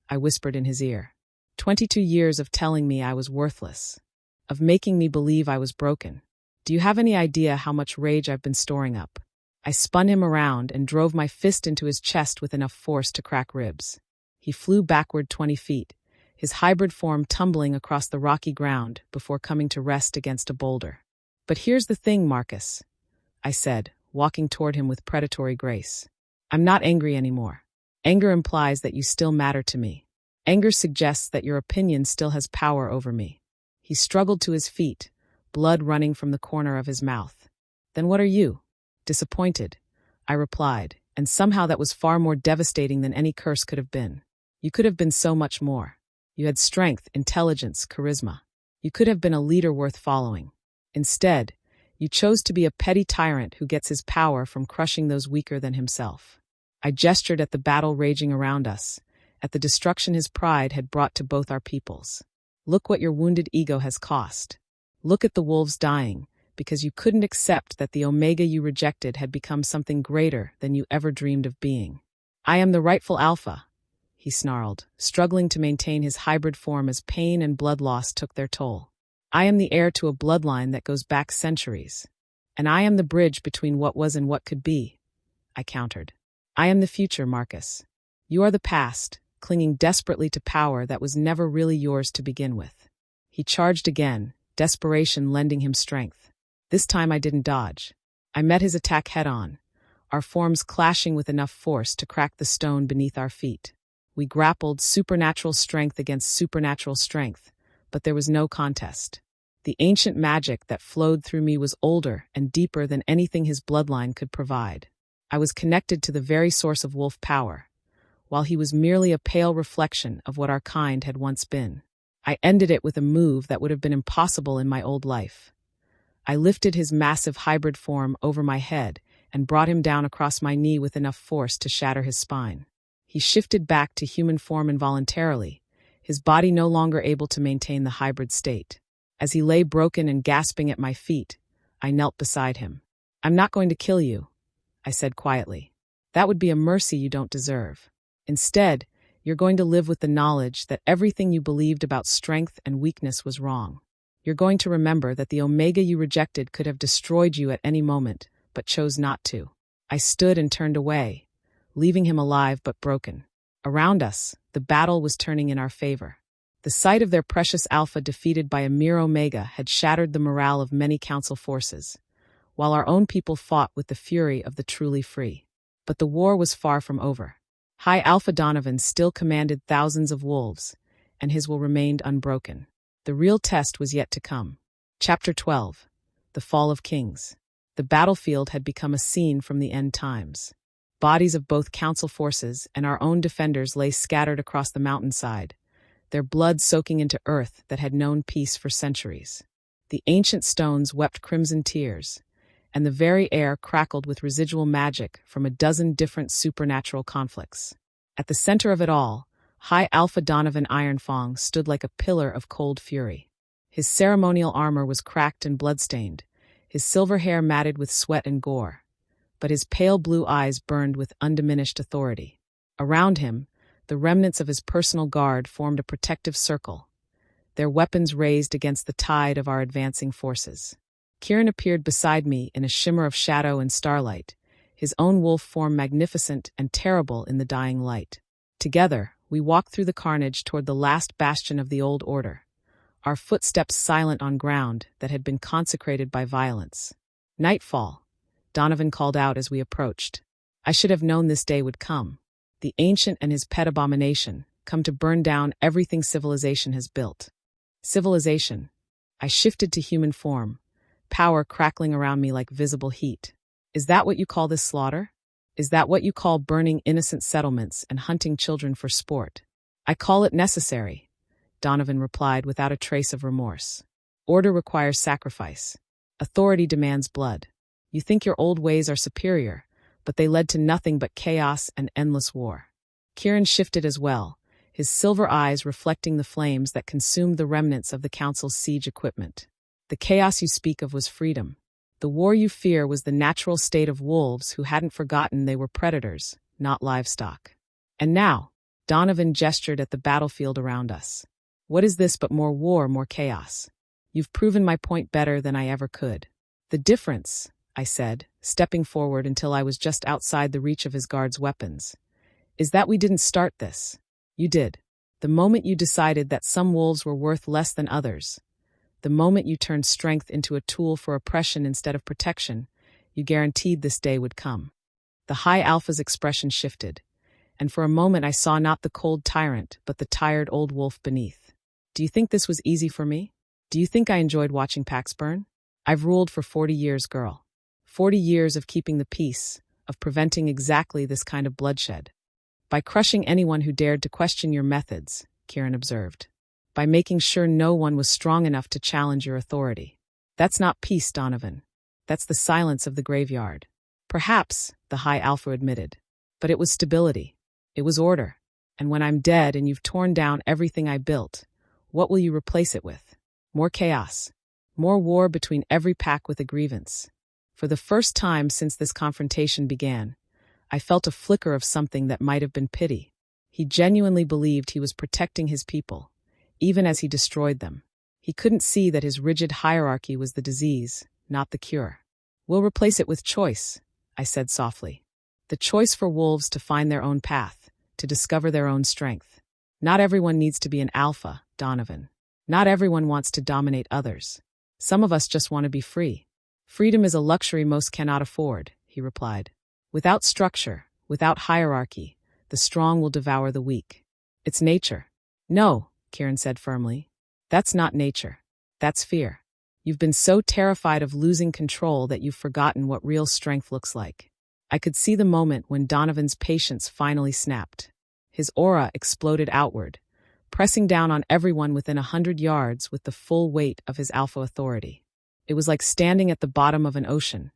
I whispered in his ear. 22 years of telling me I was worthless, of making me believe I was broken. Do you have any idea how much rage I've been storing up? I spun him around and drove my fist into his chest with enough force to crack ribs. He flew backward 20 feet, his hybrid form tumbling across the rocky ground before coming to rest against a boulder. But here's the thing, Marcus, I said, walking toward him with predatory grace. I'm not angry anymore. Anger implies that you still matter to me. Anger suggests that your opinion still has power over me. He struggled to his feet, blood running from the corner of his mouth. Then what are you? Disappointed, I replied, and somehow that was far more devastating than any curse could have been. You could have been so much more. You had strength, intelligence, charisma. You could have been a leader worth following. Instead, you chose to be a petty tyrant who gets his power from crushing those weaker than himself. I gestured at the battle raging around us, at the destruction his pride had brought to both our peoples. Look what your wounded ego has cost. Look at the wolves dying, because you couldn't accept that the Omega you rejected had become something greater than you ever dreamed of being. I am the rightful Alpha, he snarled, struggling to maintain his hybrid form as pain and blood loss took their toll. I am the heir to a bloodline that goes back centuries. And I am the bridge between what was and what could be, I countered. I am the future, Marcus. You are the past, clinging desperately to power that was never really yours to begin with. He charged again, desperation lending him strength. This time I didn't dodge. I met his attack head-on, our forms clashing with enough force to crack the stone beneath our feet. We grappled supernatural strength against supernatural strength, but there was no contest. The ancient magic that flowed through me was older and deeper than anything his bloodline could provide. I was connected to the very source of wolf power, while he was merely a pale reflection of what our kind had once been. I ended it with a move that would have been impossible in my old life. I lifted his massive hybrid form over my head and brought him down across my knee with enough force to shatter his spine. He shifted back to human form involuntarily, his body no longer able to maintain the hybrid state. As he lay broken and gasping at my feet, I knelt beside him. I'm not going to kill you, I said quietly. That would be a mercy you don't deserve. Instead, you're going to live with the knowledge that everything you believed about strength and weakness was wrong. You're going to remember that the Omega you rejected could have destroyed you at any moment, but chose not to. I stood and turned away, leaving him alive but broken. Around us, the battle was turning in our favor. The sight of their precious Alpha defeated by a mere Omega had shattered the morale of many council forces, while our own people fought with the fury of the truly free. But the war was far from over. High Alpha Donovan still commanded thousands of wolves, and his will remained unbroken. The real test was yet to come. Chapter 12. The Fall of Kings. The battlefield had become a scene from the end times. Bodies of both council forces and our own defenders lay scattered across the mountainside, their blood soaking into earth that had known peace for centuries. The ancient stones wept crimson tears, and the very air crackled with residual magic from a dozen different supernatural conflicts. At the center of it all, High Alpha Donovan Ironfang stood like a pillar of cold fury. His ceremonial armor was cracked and bloodstained, his silver hair matted with sweat and gore, but his pale blue eyes burned with undiminished authority. Around him, the remnants of his personal guard formed a protective circle, their weapons raised against the tide of our advancing forces. Kieran appeared beside me in a shimmer of shadow and starlight, his own wolf form magnificent and terrible in the dying light. Together, we walked through the carnage toward the last bastion of the old order, our footsteps silent on ground that had been consecrated by violence. "Nightfall," Donovan called out as we approached. I should have known this day would come. The ancient and his pet abomination come to burn down everything civilization has built. Civilization. I shifted to human form, power crackling around me like visible heat. Is that what you call this slaughter? Is that what you call burning innocent settlements and hunting children for sport? I call it necessary, Donovan replied without a trace of remorse. Order requires sacrifice. Authority demands blood. You think your old ways are superior, but they led to nothing but chaos and endless war. Kieran shifted as well, his silver eyes reflecting the flames that consumed the remnants of the council's siege equipment. The chaos you speak of was freedom. The war you fear was the natural state of wolves who hadn't forgotten they were predators, not livestock. And now, Donovan gestured at the battlefield around us. What is this but more war, more chaos? You've proven my point better than I ever could. The difference, I said, stepping forward until I was just outside the reach of his guard's weapons, is that we didn't start this. You did. The moment you decided that some wolves were worth less than others, the moment you turned strength into a tool for oppression instead of protection, you guaranteed this day would come. The High Alpha's expression shifted, and for a moment I saw not the cold tyrant, but the tired old wolf beneath. Do you think this was easy for me? Do you think I enjoyed watching packs burn? I've ruled for 40 years, girl. 40 years of keeping the peace, of preventing exactly this kind of bloodshed. By crushing anyone who dared to question your methods, Kieran observed. By making sure no one was strong enough to challenge your authority. That's not peace, Donovan. That's the silence of the graveyard. Perhaps, the High Alpha admitted. But it was stability. It was order. And when I'm dead and you've torn down everything I built, what will you replace it with? More chaos. More war between every pack with a grievance. For the first time since this confrontation began, I felt a flicker of something that might have been pity. He genuinely believed he was protecting his people, even as he destroyed them. He couldn't see that his rigid hierarchy was the disease, not the cure. We'll replace it with choice, I said softly. The choice for wolves to find their own path, to discover their own strength. Not everyone needs to be an alpha, Donovan. Not everyone wants to dominate others. Some of us just want to be free. Freedom is a luxury most cannot afford, he replied. Without structure, without hierarchy, the strong will devour the weak. It's nature. No, Kieran said firmly. That's not nature. That's fear. You've been so terrified of losing control that you've forgotten what real strength looks like. I could see the moment when Donovan's patience finally snapped. His aura exploded outward, pressing down on everyone within 100 yards with the full weight of his alpha authority. It was like standing at the bottom of an ocean,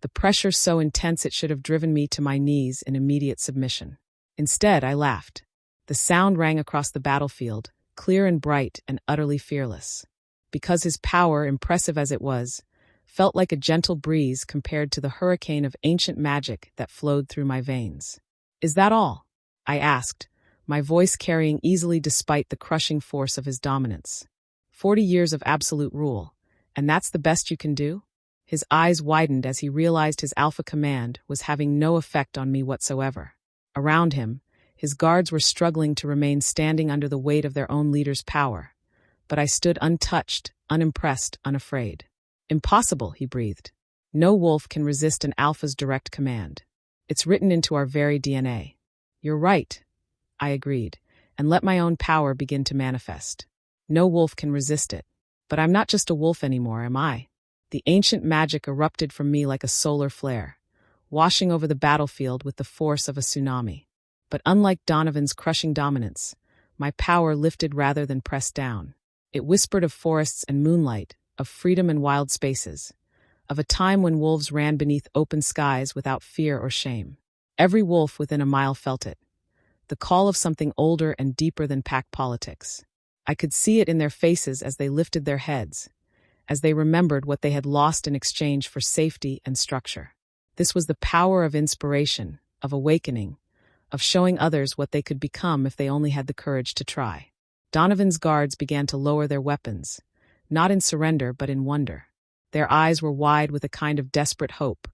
the pressure so intense it should have driven me to my knees in immediate submission. Instead, I laughed. The sound rang across the battlefield, clear and bright and utterly fearless. Because his power, impressive as it was, felt like a gentle breeze compared to the hurricane of ancient magic that flowed through my veins. Is that all? I asked, my voice carrying easily despite the crushing force of his dominance. 40 years of absolute rule, and that's the best you can do? His eyes widened as he realized his alpha command was having no effect on me whatsoever. Around him, his guards were struggling to remain standing under the weight of their own leader's power, but I stood untouched, unimpressed, unafraid. Impossible, he breathed. No wolf can resist an alpha's direct command. It's written into our very DNA. You're right, I agreed, and let my own power begin to manifest. No wolf can resist it. But I'm not just a wolf anymore, am I? The ancient magic erupted from me like a solar flare. washing over the battlefield with the force of a tsunami. But unlike Donovan's crushing dominance, my power lifted rather than pressed down. It whispered of forests and moonlight, of freedom and wild spaces, of a time when wolves ran beneath open skies without fear or shame. Every wolf within a mile felt it, the call of something older and deeper than pack politics. I could see it in their faces as they lifted their heads, as they remembered what they had lost in exchange for safety and structure. This was the power of inspiration, of awakening, of showing others what they could become if they only had the courage to try. Donovan's guards began to lower their weapons, not in surrender but in wonder. Their eyes were wide with a kind of desperate hope,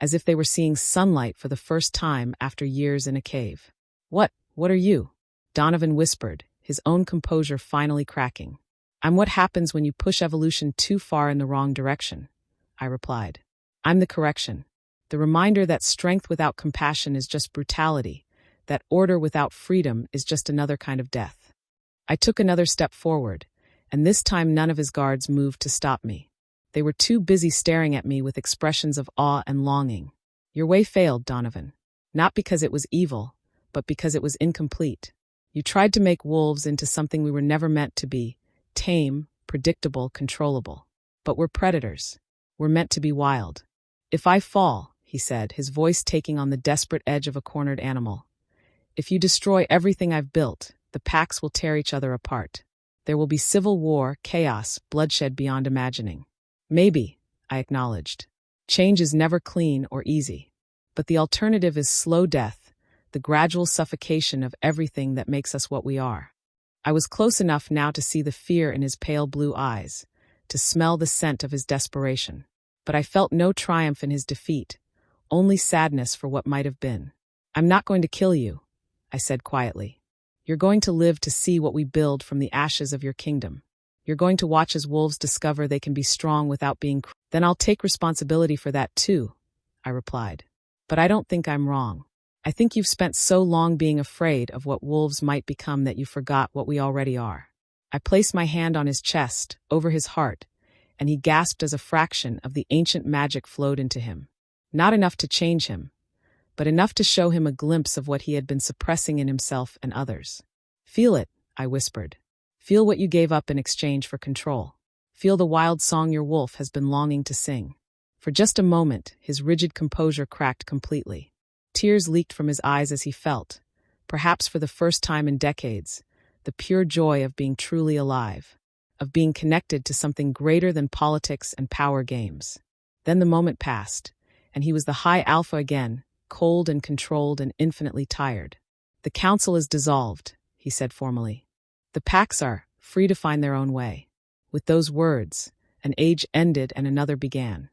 as if they were seeing sunlight for the first time after years in a cave. What are you?" Donovan whispered, his own composure finally cracking. "I'm what happens when you push evolution too far in the wrong direction," I replied. "I'm the correction. The reminder that strength without compassion is just brutality, that order without freedom is just another kind of death." I took another step forward, and this time none of his guards moved to stop me. They were too busy staring at me with expressions of awe and longing. "Your way failed, Donovan. Not because it was evil, but because it was incomplete. You tried to make wolves into something we were never meant to be, tame, predictable, controllable. But we're predators. We're meant to be wild. If I fall," he said, his voice taking on the desperate edge of a cornered animal, "if you destroy everything I've built, the packs will tear each other apart. There will be civil war, chaos, bloodshed beyond imagining." "Maybe," I acknowledged. "Change is never clean or easy. But the alternative is slow death, the gradual suffocation of everything that makes us what we are." I was close enough now to see the fear in his pale blue eyes, to smell the scent of his desperation. But I felt no triumph in his defeat, only sadness for what might have been. "I'm not going to kill you," I said quietly. "You're going to live to see what we build from the ashes of your kingdom. You're going to watch as wolves discover they can be strong without being Then I'll take responsibility for that too," I replied. "But I don't think I'm wrong. I think you've spent so long being afraid of what wolves might become that you forgot what we already are." I placed my hand on his chest, over his heart, and he gasped as a fraction of the ancient magic flowed into him. Not enough to change him, but enough to show him a glimpse of what he had been suppressing in himself and others. "Feel it," I whispered. "Feel what you gave up in exchange for control. Feel the wild song your wolf has been longing to sing." For just a moment, his rigid composure cracked completely. Tears leaked from his eyes as he felt, perhaps for the first time in decades, the pure joy of being truly alive, of being connected to something greater than politics and power games. Then the moment passed, and he was the high alpha again, cold and controlled and infinitely tired. "The council is dissolved," he said formally. "The packs are free to find their own way." With those words, an age ended and another began.